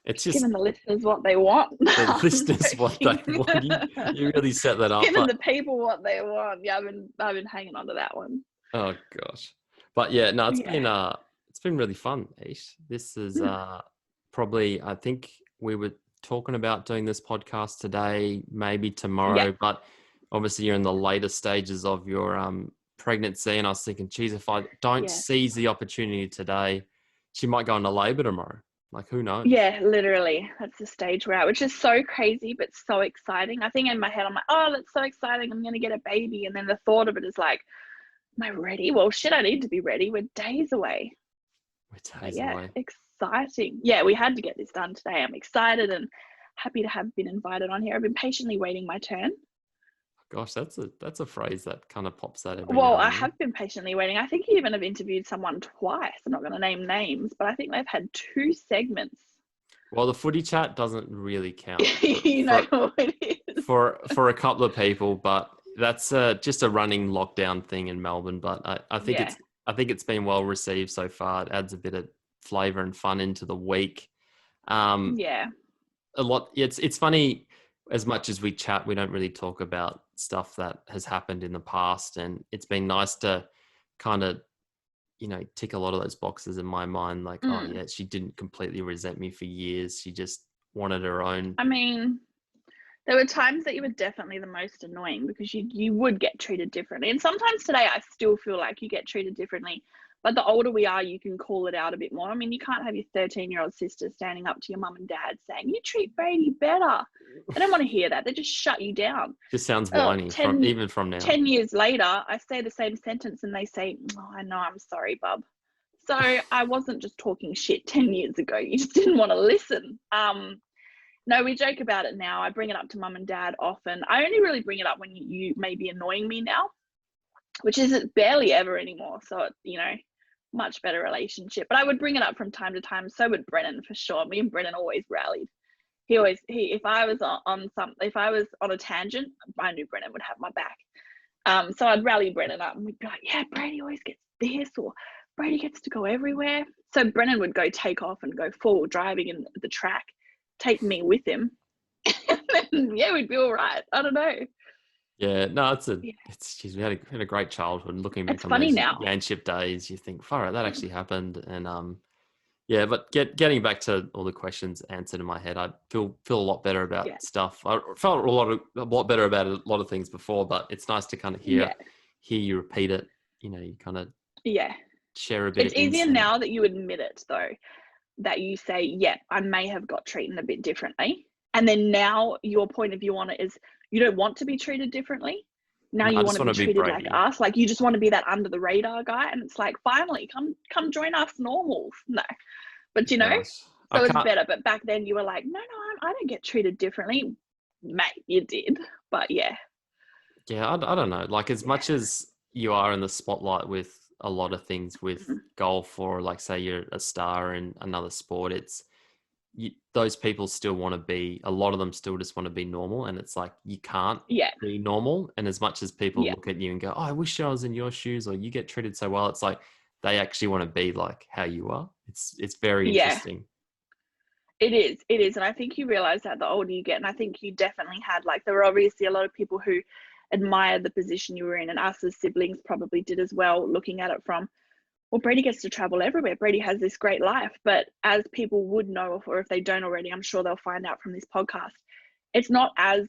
S1: It's just
S2: Giving the listeners what they want.
S1: the
S2: I'm
S1: listeners what they
S2: joking.
S1: want. You really set that up.
S2: Giving
S1: But
S2: the people what they want. Yeah, I've been hanging on to that one.
S1: oh gosh. But yeah, no,
S2: Yeah.
S1: it's been really fun, Ish. This is
S2: Mm.
S1: probably, I think we were talking about doing this podcast today, maybe
S2: Yeah.
S1: tomorrow, but obviously you're in the later stages of your pregnancy, and I was thinking, geez, if I don't
S2: Yeah.
S1: seize the opportunity today, she might go into labor tomorrow. Like, who knows?
S2: Yeah, literally. That's the stage we're at, which is so crazy, but so exciting. I think in my head, I'm like, oh, that's so exciting. I'm going to get a baby. And then the thought of it is like, am I ready? Well, shit, I need to be ready. We're days away.
S1: We're
S2: But
S1: days
S2: yeah,
S1: away.
S2: exciting. Yeah, we had to get this done today. I'm excited and happy to have been invited on here. I've been patiently waiting my turn.
S1: Gosh, that's a phrase that kind of pops out every
S2: Well,
S1: now
S2: I
S1: and then.
S2: have been patiently waiting. I think you even have interviewed someone twice. I'm not going to name names, but I think they've had 2 segments.
S1: Well, the footy chat doesn't really count
S2: You know what it is.
S1: for a couple of people, but that's just a running lockdown thing in Melbourne. But I think
S2: Yeah.
S1: I think it's been well received so far. It adds a bit of flavour and fun into the week.
S2: Yeah.
S1: A lot. It's funny. As much as we chat, we don't really talk about stuff that has happened in the past, and it's been nice to kind of tick a lot of those boxes in my mind. Like, oh
S2: Mm.
S1: yeah, she didn't completely resent me for years. She just wanted her own.
S2: I mean, there were times that you were definitely the most annoying because you would get treated differently. And sometimes today I still feel like you get treated differently. But the older we are, you can call it out a bit more. I mean, you can't have your 13-year-old sister standing up to your mum and dad saying, you treat Brady better. They don't want to hear that. They just shut you down.
S1: Just sounds
S2: Oh,
S1: whiny from even from now.
S2: 10 years later, I say the same sentence and they say, oh, I know, I'm sorry, bub. So I wasn't just talking shit 10 years ago. You just didn't want to listen. No, we joke about it now. I bring it up to mum and dad often. I only really bring it up when you may be annoying me now, which is barely ever anymore. So, much better relationship. But I would bring it up from time to time. So would Brennan for sure. Me and Brennan always rallied. If I was if I was on a tangent, I knew Brennan would have my back. So I'd rally Brennan up and we'd be like, yeah, Brady always gets this, or Brady gets to go everywhere. So Brennan would go take off and go forward driving in the track, take me with him. And then, yeah, we'd be all right. I don't know.
S1: Yeah, no,
S2: Yeah.
S1: geez, we had a great childhood. Looking back
S2: It's
S1: on
S2: funny
S1: those
S2: now.
S1: Yanship days, you think, far that actually happened. And yeah, but getting back to all the questions answered in my head, I feel a lot better about
S2: Yeah.
S1: stuff. I felt a lot better about a lot of things before, but it's nice to kind of hear you repeat it. You kind of share a bit
S2: It's
S1: of
S2: easier
S1: insight.
S2: now that you admit it, though, that you say, yeah, I may have got treated a bit differently. And then now your point of view on it is you don't want to be treated differently. Now
S1: No,
S2: you
S1: I
S2: want
S1: just
S2: to
S1: want
S2: be
S1: to be
S2: treated like
S1: Brady.
S2: us. Like you just want to be that under the radar guy. And it's like, finally, come join us normals. No. But
S1: Gosh.
S2: so it's better. But back then you were like, no, I don't get treated differently. Mate, you did. But yeah.
S1: Yeah, I don't know. Like, as much as you are in the spotlight with a lot of things with golf, or like say you're a star in another sport, those people still want to be, a lot of them still just want to be normal, and it's like you can't be normal. And as much as people look at you and go, oh, I wish I was in your shoes, or you get treated so well, it's like they actually want to be like how you are. It's very interesting.
S2: It is. And I think you realize that the older you get, and I think you definitely had, like, there were obviously a lot of people who admired the position you were in, and us as siblings probably did as well, looking at it from, well, Brady gets to travel everywhere. Brady has this great life. But as people would know, or if they don't already, I'm sure they'll find out from this podcast, it's not as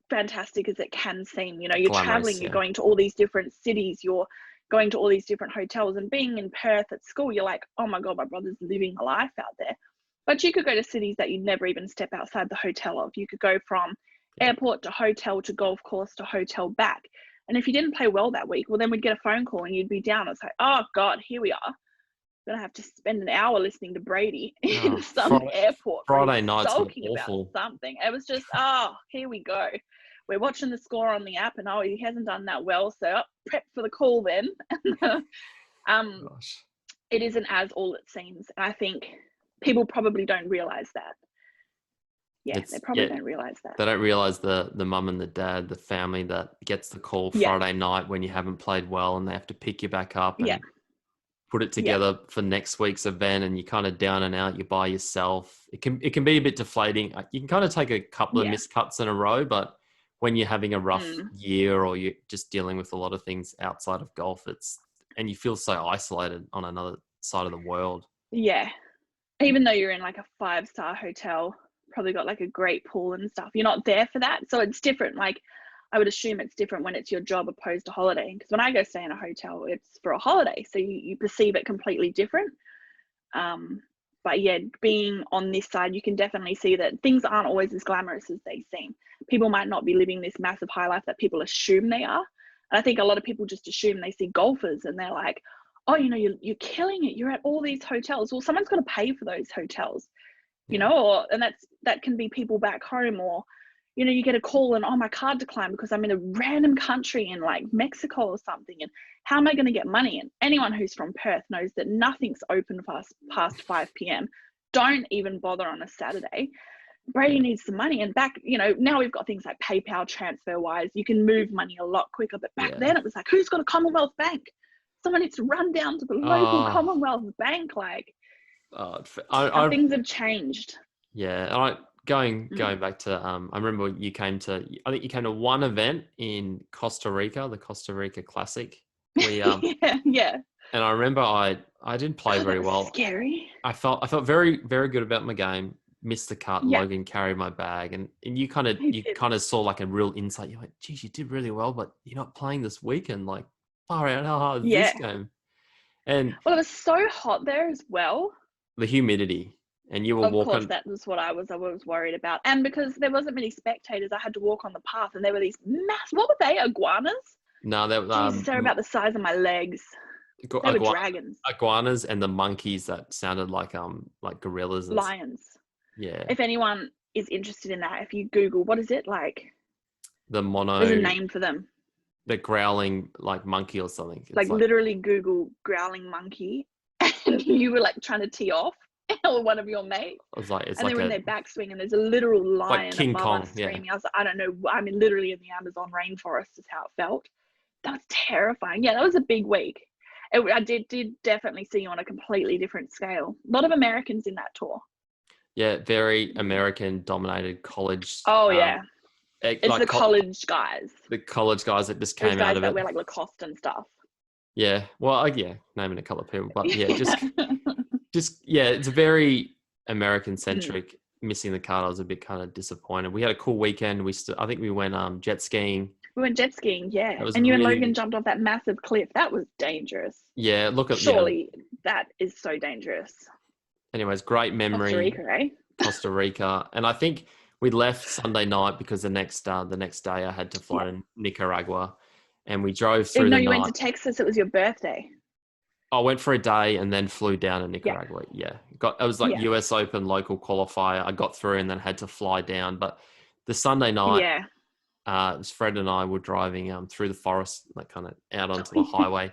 S2: fantastic as it can seem. You're
S1: Glamorous,
S2: traveling, you're going to all these different cities, you're going to all these different hotels, and being in Perth at school, you're like, oh my God, my brother's living a life out there. But you could go to cities that you'd never even step outside the hotel of. You could go from airport to hotel to golf course to hotel back. And if you didn't play well that week, well, then we'd get a phone call and you'd be down. It's like, oh God, here we are. Gonna have to spend an hour listening to Brady in some airport.
S1: Friday nights were
S2: sulking
S1: awful.
S2: about something. It was just, oh, here we go. We're watching the score on the app, and oh, he hasn't done that well, so prep for the call then.
S1: Gosh.
S2: It isn't as all it seems. And I think people probably don't realize that. Yeah, they probably don't realize that.
S1: They don't realize the mum and the dad, the family that gets the call Friday night when you haven't played well, and they have to pick you back up. And put it
S2: Yeah.
S1: together for next week's event, and you're kind of down and out. You're by yourself. It can be a bit deflating. You can kind of take a couple of
S2: Yeah.
S1: miscuts in a row, but when you're having a rough
S2: Mm.
S1: year or you're just dealing with a lot of things outside of golf, and you feel so isolated on another side of the world.
S2: Yeah. Even though you're in like a 5-star hotel, probably got like a great pool and stuff, you're not there for that. So it's different. Like, I would assume it's different when it's your job opposed to holiday. Because when I go stay in a hotel, it's for a holiday. So you perceive it completely different. But yeah, being on this side, you can definitely see that things aren't always as glamorous as they seem. People might not be living this massive high life that people assume they are. And I think a lot of people just assume they see golfers and they're like, oh, you're killing it. You're at all these hotels. Well, someone's got to pay for those hotels,
S1: Yeah.
S2: and that can be people back home, or, you get a call and, oh, my card declined because I'm in a random country in like Mexico or something. And how am I going to get money? And anyone who's from Perth knows that nothing's open past 5 p.m. Don't even bother on a Saturday. Brady needs some money. And back, now we've got things like PayPal, TransferWise. You can move money a lot quicker. But back
S1: Yeah.
S2: then it was like, who's got a Commonwealth bank? Someone needs to run down to the local
S1: Oh,
S2: Commonwealth bank. Like,
S1: oh,
S2: how
S1: I
S2: things have changed.
S1: yeah. Going
S2: Mm.
S1: back to I remember I think you came to one event in Costa Rica, the Costa Rica Classic. We
S2: Yeah.
S1: and I remember I didn't play
S2: God, that
S1: very
S2: was
S1: well.
S2: scary.
S1: I felt very very good about my game. Missed the cut.
S2: Yeah,
S1: Logan carried my bag, and you
S2: I
S1: you
S2: did.
S1: kind of saw like a real insight. You went, geez, you did really well, but you're not playing this weekend. Like, far out, how hard is this
S2: Yeah.
S1: game? And
S2: Well, it was so hot there as well.
S1: the humidity, and you were
S2: Of course,
S1: walking.
S2: that was what I was worried about. And because there wasn't many spectators, I had to walk on the path, and there were these what were they? Iguanas?
S1: No, that
S2: Jesus, they're about the size of my legs. They were dragons,
S1: iguanas and the monkeys that sounded like gorillas and
S2: lions.
S1: yeah,
S2: If anyone is interested in that, if you Google, what is it like?
S1: the
S2: There's a
S1: mono,
S2: name for them.
S1: the growling like monkey or something. It's
S2: Like
S1: like
S2: literally Google growling monkey, and you were like trying to tee off, or one of your mates.
S1: it's
S2: And they
S1: like
S2: were in
S1: a
S2: their backswing, and there's a literal
S1: like
S2: lion
S1: King
S2: above
S1: Kong.
S2: us
S1: Yeah,
S2: screaming. I was like, I don't know. I mean, literally in the Amazon rainforest is how it felt. That was terrifying. Yeah, that was a big week. I did definitely see you on a completely different scale. A lot of Americans in that tour.
S1: yeah, very American dominated college.
S2: Oh yeah, it's
S1: Like
S2: the college guys.
S1: the college guys that just
S2: Those
S1: came out
S2: guys
S1: of
S2: that
S1: it.
S2: wear like Lacoste and stuff.
S1: Yeah, well, yeah, naming a couple of people, but yeah,
S2: Yeah.
S1: just yeah, it's very American
S2: Mm.
S1: centric. Missing the card, I was a bit kind of disappointed. We had a cool weekend. I think we went jet skiing.
S2: We went jet skiing, yeah.
S1: That was
S2: And you and Logan
S1: really
S2: jumped off that massive cliff. That was dangerous.
S1: yeah.
S2: Surely that is so dangerous.
S1: Anyways, great
S2: Costa
S1: memory,
S2: Rica, eh?
S1: Costa Rica, and I think we left Sunday night because the next day I had to fly
S2: Yeah.
S1: to Nicaragua, and we drove through
S2: Even though
S1: the
S2: you went
S1: night.
S2: to Texas, it was your birthday.
S1: I went for a day and then flew down to
S2: Yeah.
S1: Nicaragua. Yeah, it was like
S2: Yeah.
S1: US Open local qualifier. I got through and then had to fly down. But the Sunday night,
S2: Yeah.
S1: it was Fred and I were driving through the forest, like kind of out onto the highway,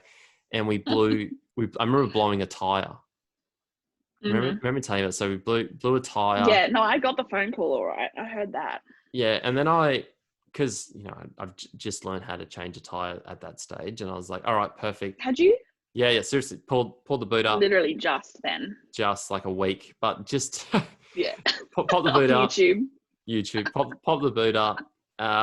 S1: and we blew. I remember blowing a tire.
S2: Mm-hmm.
S1: Remember telling you that? So we blew a tire.
S2: Yeah, no, I got the phone call all right. I heard that.
S1: Yeah, and then because I've just learned how to change a tire at that stage, and I was like, all right, perfect.
S2: Had you?
S1: Yeah, seriously, pulled the boot up.
S2: Literally just then.
S1: Just like a week, but just
S2: Yeah.
S1: pop the
S2: On
S1: boot up.
S2: YouTube.
S1: Pop the boot up.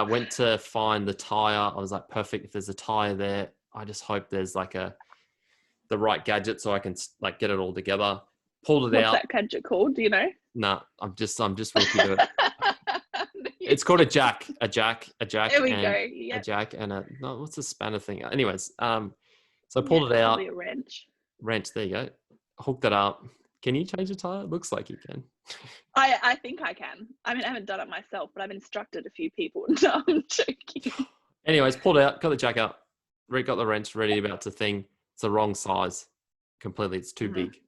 S1: Went to find the tire. I was like, perfect. If there's a tire there, I just hope there's like the right gadget so I can like get it all together. Pulled it
S2: What's
S1: out.
S2: that gadget called? Do you know?
S1: Nah, I'm just rookie to it. It's called a jack.
S2: There we go.
S1: A jack and what's the spanner thing? Anyways, so I
S2: Yeah,
S1: pulled it out.
S2: probably a wrench.
S1: There you go. Hooked it up. Can you change a tire? It looks like you can.
S2: I think I can. I mean, I haven't done it myself, but I've instructed a few people. No, I'm joking.
S1: Anyways, pulled out, got the jack up, got the wrench ready about to thing. It's the wrong size. Completely. It's too big.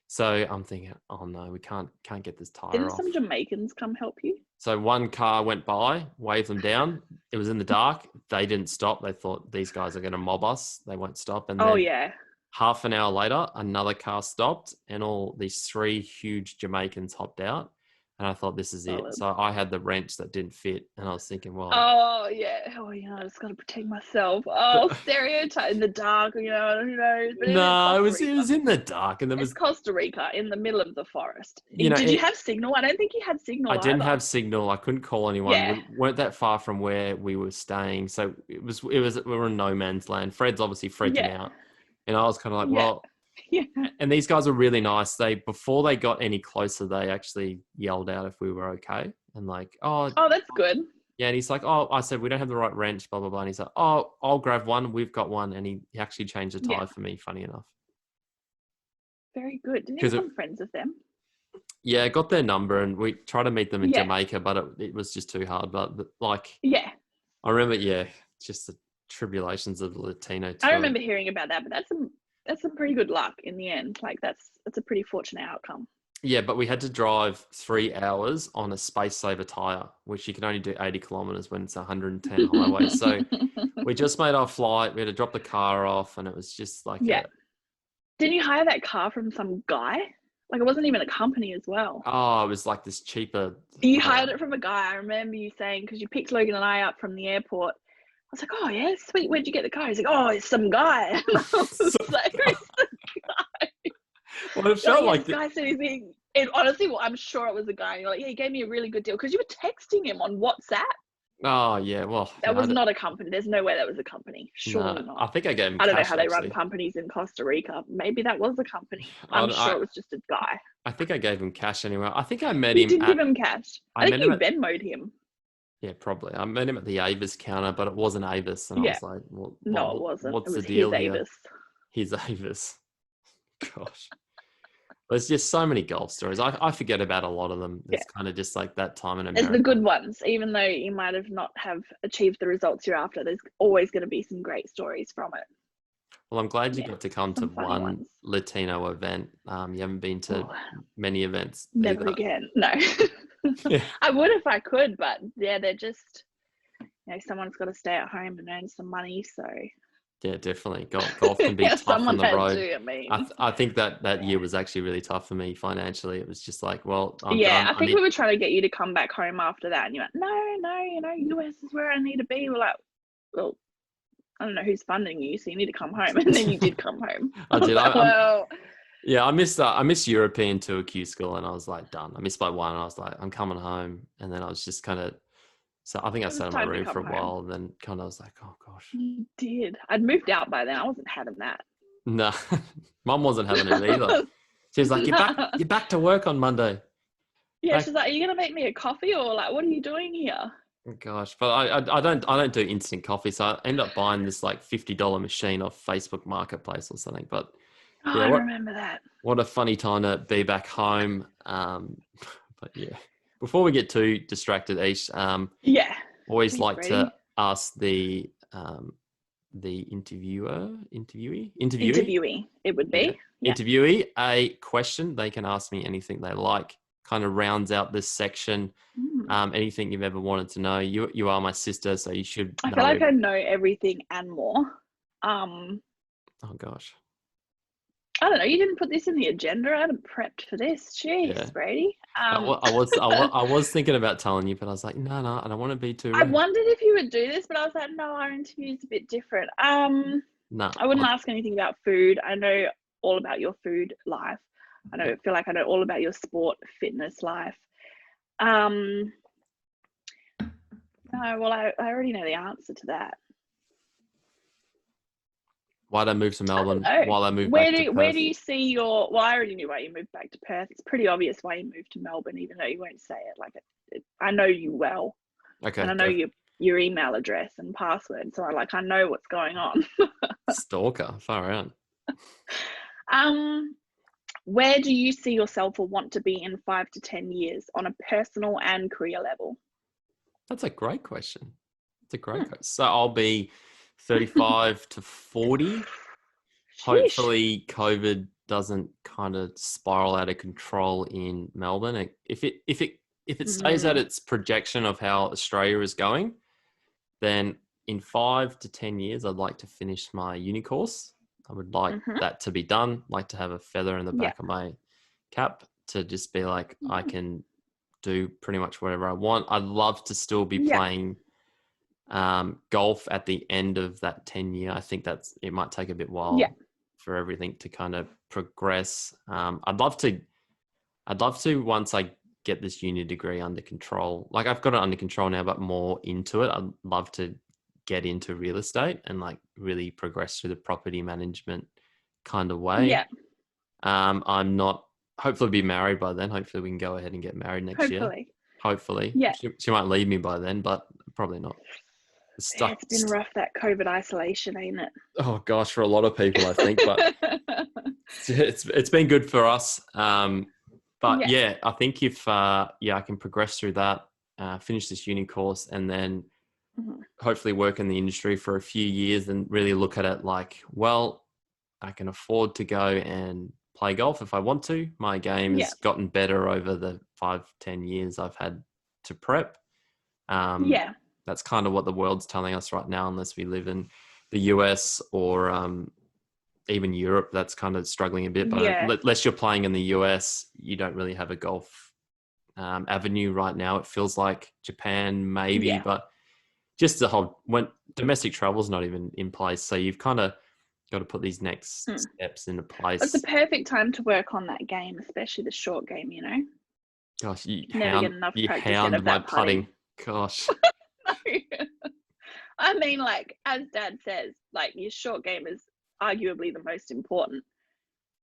S1: So I'm thinking, oh no, we can't get this tire
S2: Didn't
S1: off.
S2: some Jamaicans come help you?
S1: So one car went by, waved them down. It was in the dark. They didn't stop. They thought these guys are going to mob us. They won't stop. And then
S2: Yeah.
S1: half an hour later, another car stopped and all these 3 huge Jamaicans hopped out. And I thought, this is it.
S2: Solid.
S1: So I had the wrench that didn't fit. And I was thinking, well,
S2: Oh yeah. Oh yeah. I just got to protect myself. Oh, stereotype in the dark. Who knows? But it is
S1: no,
S2: Costa
S1: it
S2: Rica.
S1: was in the dark. And there
S2: It's
S1: was,
S2: Costa Rica in the middle of the forest. Did you have signal? I don't think you had
S1: I
S2: signal
S1: didn't
S2: either.
S1: have signal. I couldn't call anyone.
S2: Yeah.
S1: We weren't that far from where we were staying. So we were in no man's land. Fred's obviously freaking
S2: Yeah.
S1: out. And I was kind of like,
S2: Yeah.
S1: well,
S2: Yeah.
S1: and these guys were really nice. Before they got any closer, they actually yelled out if we were okay. And like, oh,
S2: Oh, that's good.
S1: yeah. And he's like, oh, I said, we don't have the right wrench, blah, blah, blah. And he's like, oh, I'll grab one. We've got one. And he actually changed the
S2: Yeah.
S1: tire for me, funny enough.
S2: Very good. Didn't you
S1: Because
S2: become friends with them?
S1: yeah, I got their number and we tried to meet them in
S2: Yeah.
S1: Jamaica, but it was just too hard. But like,
S2: Yeah.
S1: I remember, yeah, just the tribulations of the Latino
S2: I
S1: tour.
S2: remember hearing about that, but that's some pretty good luck in the end. Like that's a pretty fortunate outcome.
S1: Yeah, but we had to drive 3 hours on a space saver tire, which you can only do 80 kilometers when it's 110 highway. So we just made our flight. We had to drop the car off, and it was just like,
S2: Yeah. Didn't you hire that car from some guy? Like it wasn't even a company as well.
S1: oh, it was like this cheaper.
S2: You hired it from a guy. I remember you saying, because you picked Logan and I up from the airport. I was like, oh yeah, sweet. Where'd you get the car? He's like, oh, it's some guy. And I was like, who's the guy?
S1: Well, it felt like
S2: this guy said he's being. And honestly, well, I'm sure it was a guy. And you're like, yeah, he gave me a really good deal because you were texting him on WhatsApp.
S1: oh yeah, well,
S2: That was not a company. There's no way that was a company. Surely
S1: no,
S2: not.
S1: I think I gave him.
S2: I don't know
S1: cash,
S2: how they
S1: actually.
S2: run companies in Costa Rica. Maybe that was a company. I'm sure it was just a guy.
S1: I think I gave him cash anyway. I think I met
S2: You
S1: him.
S2: did give him cash. I think you
S1: at,
S2: Venmo'd him.
S1: yeah, probably. I met him at the Avis counter, but it wasn't Avis, and I
S2: Yeah.
S1: was like, well,
S2: No, it wasn't.
S1: What's
S2: It was
S1: the deal
S2: his
S1: here?
S2: Avis.
S1: His Avis. Gosh. There's just so many golf stories. I forget about a lot of them. It's kind of just like that time in America.
S2: It's the good ones. Even though you might have not have achieved the results you're after, there's always going to be some great stories from it.
S1: Well, I'm glad you got to come to
S2: some funny
S1: one
S2: ones.
S1: Latino event. You haven't been to many events
S2: Never
S1: either.
S2: again. No.
S1: Yeah.
S2: I would if I could, but yeah, they're just, someone's got to stay at home and earn some money. So
S1: yeah, definitely. Golf can be tough on the road.
S2: To,
S1: I think that year was actually really tough for me financially. It was just like, well, I'm
S2: yeah,
S1: done.
S2: I think we were trying to get you to come back home after that, and you went, no, US is where I need to be. We're like, well, I don't know who's funding you, so you need to come home. And then you did come home.
S1: I did.
S2: Like, well,
S1: yeah, I missed European tour Q school, and I was like, done. I missed by one, and I was like, I'm coming home. And then I was just kind of, so I think I sat in my room for a while, and then kind of was like, oh gosh.
S2: You did. I'd moved out by then. I wasn't having that.
S1: No, Mum wasn't having it either. She was like, you're back to work on Monday.
S2: Yeah, she's like, are you gonna make me a coffee, or like, what are you doing here?
S1: Gosh, but I don't do instant coffee, so I end up buying this like $50 machine off Facebook Marketplace or something. But
S2: yeah, I remember that.
S1: What a funny time to be back home. But yeah, before we get too distracted, Ish, always like to ask the interviewee,
S2: it would be
S1: interviewee a question. They can ask me anything they like. Kind of rounds out this section. Anything you've ever wanted to know. You are my sister, so you should
S2: I feel like I know everything and more.
S1: Oh gosh.
S2: I don't know. You didn't put this in the agenda. I hadn't prepped for this. Jeez, Brady.
S1: I was thinking about telling you, but I was like, no, I don't want to be too rude.
S2: I wondered if you would do this, but I was like, no, our interview's a bit different.
S1: No,
S2: I wouldn't ask anything about food. I know all about your food life. I feel like I know all about your sport fitness life. No, well, I already know the answer to that.
S1: Why'd I move to Melbourne while I moved back to Perth?
S2: Where do you see your... Well, I already knew why you moved back to Perth. It's pretty obvious why you moved to Melbourne, even though you won't say it. Like, I know you well.
S1: Okay.
S2: And I know your email address and password, so I know what's going on.
S1: Stalker, far out.
S2: Where do you see yourself or want to be in 5 to 10 years on a personal and career level?
S1: That's a great question. question. So I'll be 35 to 40. Hopefully COVID doesn't kind of spiral out of control in Melbourne. If it stays at its projection of how Australia is going, then in 5 to 10 years, I'd like to finish my uni course. I would like that to be done, like to have a feather in the back of my cap to just be like, I can do pretty much whatever I want. I'd love to still be
S2: Yeah.
S1: playing golf at the end of that 10-year. I think it might take a bit
S2: Yeah.
S1: while for everything to kind of progress. I'd love to once I get this uni degree under control. Like I've got it under control now, but more into it. I'd love to get into real estate and like really progress through the property management kind of way.
S2: Yeah.
S1: I'm not hopefully be married by then. Hopefully we can go ahead and get married next year.
S2: Hopefully.
S1: Hopefully.
S2: Yeah.
S1: She might leave me by then, but probably not.
S2: Yeah, it's been rough, that COVID isolation, ain't it?
S1: Oh gosh, for a lot of people, I think, but it's been good for us. But yeah, I think if I can progress through that, finish this uni course, and then hopefully work in the industry for a few years, and really look at it like, well, I can afford to go and play golf if I want to. My game has gotten better over the 5-10 years I've had to prep. That's kind of what the world's telling us right now, unless we live in the US or even Europe, that's kind of struggling a bit. But unless you're playing in the US, you don't really have a golf avenue right now. It feels like Japan maybe, but just when domestic travel's not even in place. So you've kind of got to put these next steps into place.
S2: It's the perfect time to work on that game, especially the short game, you know?
S1: Gosh, you
S2: never get enough practice in of
S1: my
S2: that putting.
S1: Gosh.
S2: I mean, like, as Dad says, like, your short game is arguably the most important.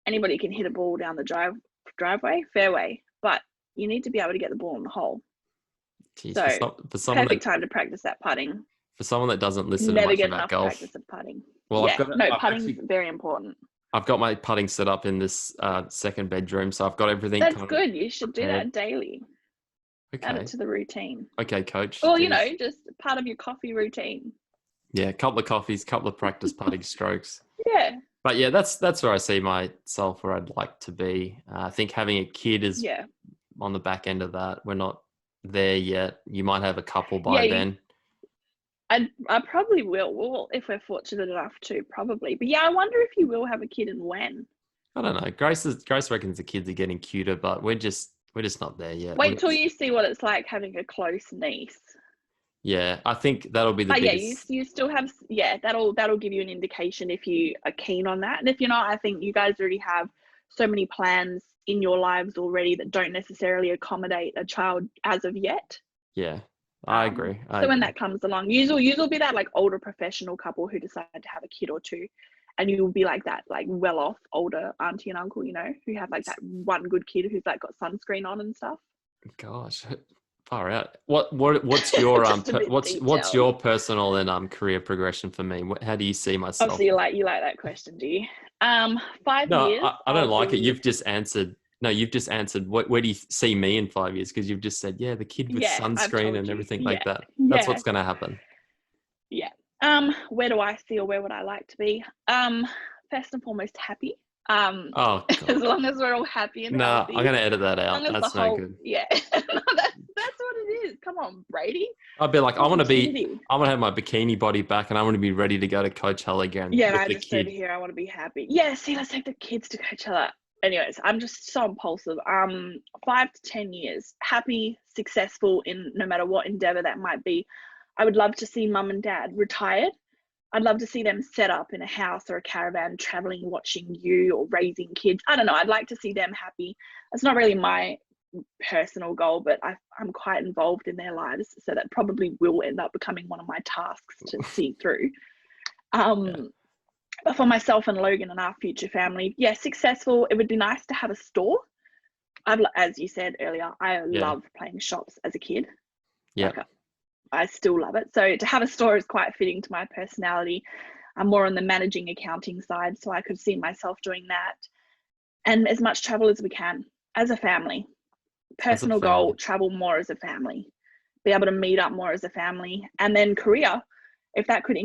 S2: Anybody can hit a ball down the driveway, fairway, but you need to be able to get the ball in the hole.
S1: Jeez,
S2: So, perfect time to practice that putting.
S1: For someone that doesn't listen
S2: never
S1: much
S2: get
S1: about
S2: enough
S1: golf,
S2: practice of putting.
S1: Well,
S2: putting is very important.
S1: I've got my putting set up in this second bedroom, so I've got everything.
S2: That's good. You should do that daily.
S1: Okay.
S2: Add it to the routine.
S1: Okay, coach.
S2: Well, you know, just part of your coffee routine.
S1: Yeah, a couple of coffees, couple of practice putting strokes.
S2: Yeah.
S1: But yeah, that's where I see myself, where I'd like to be. I think having a kid is on the back end of that. We're not there yet. You might have a couple by then.
S2: I probably will. Well, if we're fortunate enough to, probably. But yeah, I wonder if you will have a kid and when.
S1: I don't know. Grace reckons the kids are getting cuter, but we're just not there yet.
S2: Wait till you see what it's like having a close niece.
S1: Yeah, I think that'll be the biggest.
S2: Yeah, you still have, that'll give you an indication if you are keen on that. And if you're not, I think you guys already have so many plans in your lives already that don't necessarily accommodate a child as of yet.
S1: Yeah, I agree.
S2: When that comes along, you'll be that like older professional couple who decide to have a kid or two. And you'll be like that, like well off older auntie and uncle, you know, who have like that one good kid who's like got sunscreen on and stuff.
S1: Gosh, far out. What's your what's your personal and career progression for me? How do you see myself?
S2: Oh, so you like that question, do you? 5 years.
S1: No, I don't like it. You've just answered. No, you've just answered. Where do you see me in 5 years? Because you've just said, the kid with sunscreen and everything like that. That's what's going to happen.
S2: Yeah. Where do I see, or where would I like to be? First and foremost, happy. As long as we're all happy and healthy.
S1: I'm going to edit that out. That's no good.
S2: Yeah. That's what it is. Come on, Brady.
S1: I'd be like, I want to have my bikini body back, and I want to be ready to go to Coachella again.
S2: Yeah, I just over here, I want to be happy. Yeah, see, let's take the kids to Coachella. Anyways, I'm just so impulsive. 5 to 10 years, happy, successful in no matter what endeavor that might be. I would love to see mum and dad retired. I'd love to see them set up in a house or a caravan, traveling, watching you, or raising kids. I don't know. I'd like to see them happy. That's not really my personal goal, but I'm quite involved in their lives. So that probably will end up becoming one of my tasks to see through. But for myself and Logan and our future family, successful. It would be nice to have a store. As you said earlier, I loved playing shops as a kid.
S1: Yeah.
S2: I still love it. So to have a store is quite fitting to my personality. I'm more on the managing accounting side, so I could see myself doing that. And as much travel as we can as a family. Personal goal, travel more as a family. Be able to meet up more as a family. And then career, if that could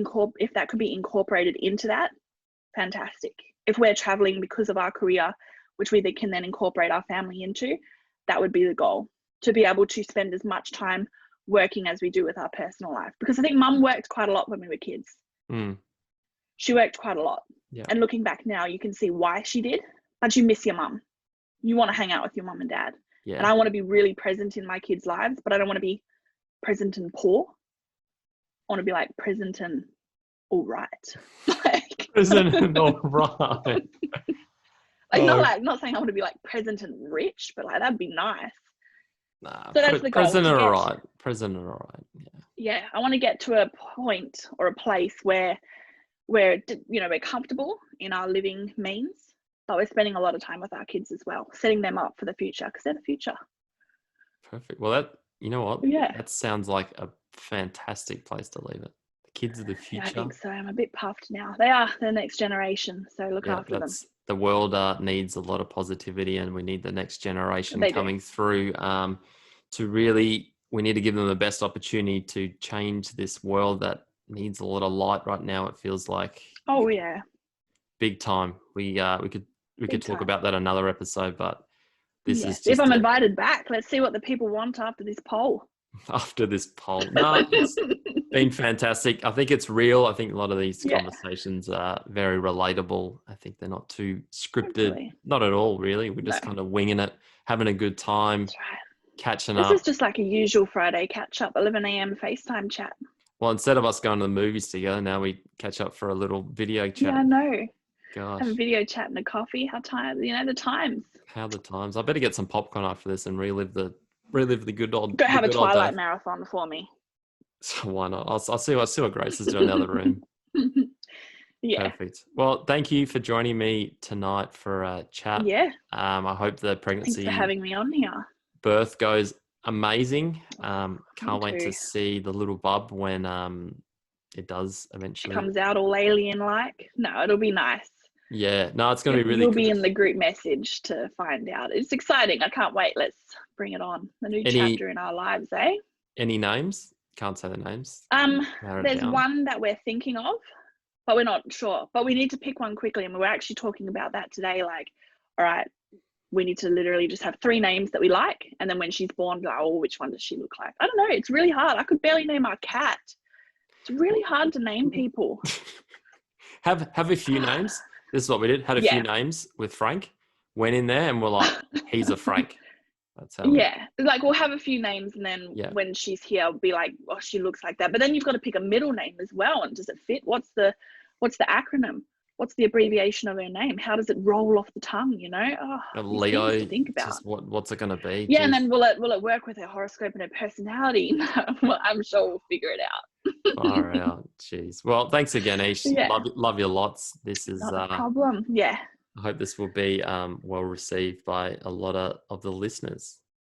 S2: be incorporated into that, fantastic. If we're traveling because of our career, which we can then incorporate our family into, that would be the goal. To be able to spend as much time working as we do with our personal life, because I think mum worked quite a lot when we were kids. She worked quite a lot, and looking back now you can see why she did, but you miss your mum. You want to hang out with your mum and dad, And
S1: Yeah.
S2: I want to be really present in my kids' lives, but I don't want to be present and poor. I want to be like present and all right. like,
S1: Isn't it all right? Oh,
S2: not saying I want to be like present and rich, but like that'd be nice.
S1: nah.
S2: So that's the goal,
S1: Present
S2: to
S1: all
S2: get,
S1: right. Present all right. Yeah.
S2: yeah, I want to get to a point or a place where we're comfortable in our living means, but we're spending a lot of time with our kids as well, setting them up for the future, because they're the future.
S1: Perfect. Well, you know what?
S2: Yeah.
S1: That sounds like a fantastic place to leave it. The kids of the
S2: Yeah, I
S1: future.
S2: think so. I'm a bit puffed now. They are the next generation, so look
S1: Yeah,
S2: after them.
S1: the world needs a lot of positivity, and we need the next generation
S2: They do.
S1: coming through to really. We need to give them the best opportunity to change this world that needs a lot of light right now. It feels like
S2: Oh yeah,
S1: big time. We could
S2: big
S1: talk
S2: time.
S1: about that another episode, but this
S2: Yes.
S1: is
S2: If
S1: just
S2: I'm invited back, let's see what the people want after this poll.
S1: after this poll. No, it's been fantastic. I think it's real. I think a lot of these
S2: Yeah.
S1: conversations are very relatable. I think they're not too scripted.
S2: Hopefully.
S1: Not at all, really. We're
S2: No,
S1: just kind of winging it, having a good time,
S2: that's right.
S1: catching
S2: This is
S1: up.
S2: just like a usual Friday catch up, 11 a.m. FaceTime chat.
S1: Well, instead of us going to the movies together, now we catch up for a little video chat.
S2: Yeah, I know.
S1: Gosh,
S2: Have a video chat and a coffee. How time? The times.
S1: how the times. I better get some popcorn after this and relive the good old
S2: Go
S1: the
S2: have a
S1: good old days.
S2: Twilight marathon for me.
S1: So why not? I'll see what Grace is doing in the other room.
S2: Yeah.
S1: Perfect. Well, thank you for joining me tonight for a chat.
S2: Yeah.
S1: I hope the
S2: Thanks
S1: pregnancy
S2: for having me on here.
S1: birth goes amazing. Can't wait
S2: too.
S1: to see the little bub when it does
S2: She
S1: eventually.
S2: comes out all alien like. No, it'll be nice.
S1: Yeah, no, it's going to be really
S2: You'll
S1: good.
S2: be in the group message to find out. It's exciting. I can't wait. Let's bring it on. The new chapter in our lives, eh?
S1: Any names? Can't say the names.
S2: There's one that we're thinking of, but we're not sure. But we need to pick one quickly, and we were actually talking about that today. Like, all right, we need to literally just have 3 names that we like, and then when she's born, like, oh, which one does she look like? I don't know. It's really hard. I could barely name our cat. It's really hard to name people.
S1: have a few names. This is what we did. Had a few names with Frank. Went in there and we're like, he's a Frank. That's how.
S2: Like we'll have a few names, and then when she's here, I'll be like, oh, she looks like that. But then you've got to pick a middle name as well, and does it fit? What's the acronym? What's the abbreviation of her name? How does it roll off the tongue?
S1: Leo.
S2: To think about.
S1: Just what's it going to be?
S2: Yeah, and then will it work with her horoscope and her personality? Well, I'm sure we'll figure it out.
S1: Far out. Jeez. Well, thanks again, Ish.
S2: Yeah.
S1: Love you lots. This is
S2: not a problem. Yeah.
S1: I hope this will be well received by a lot of the listeners.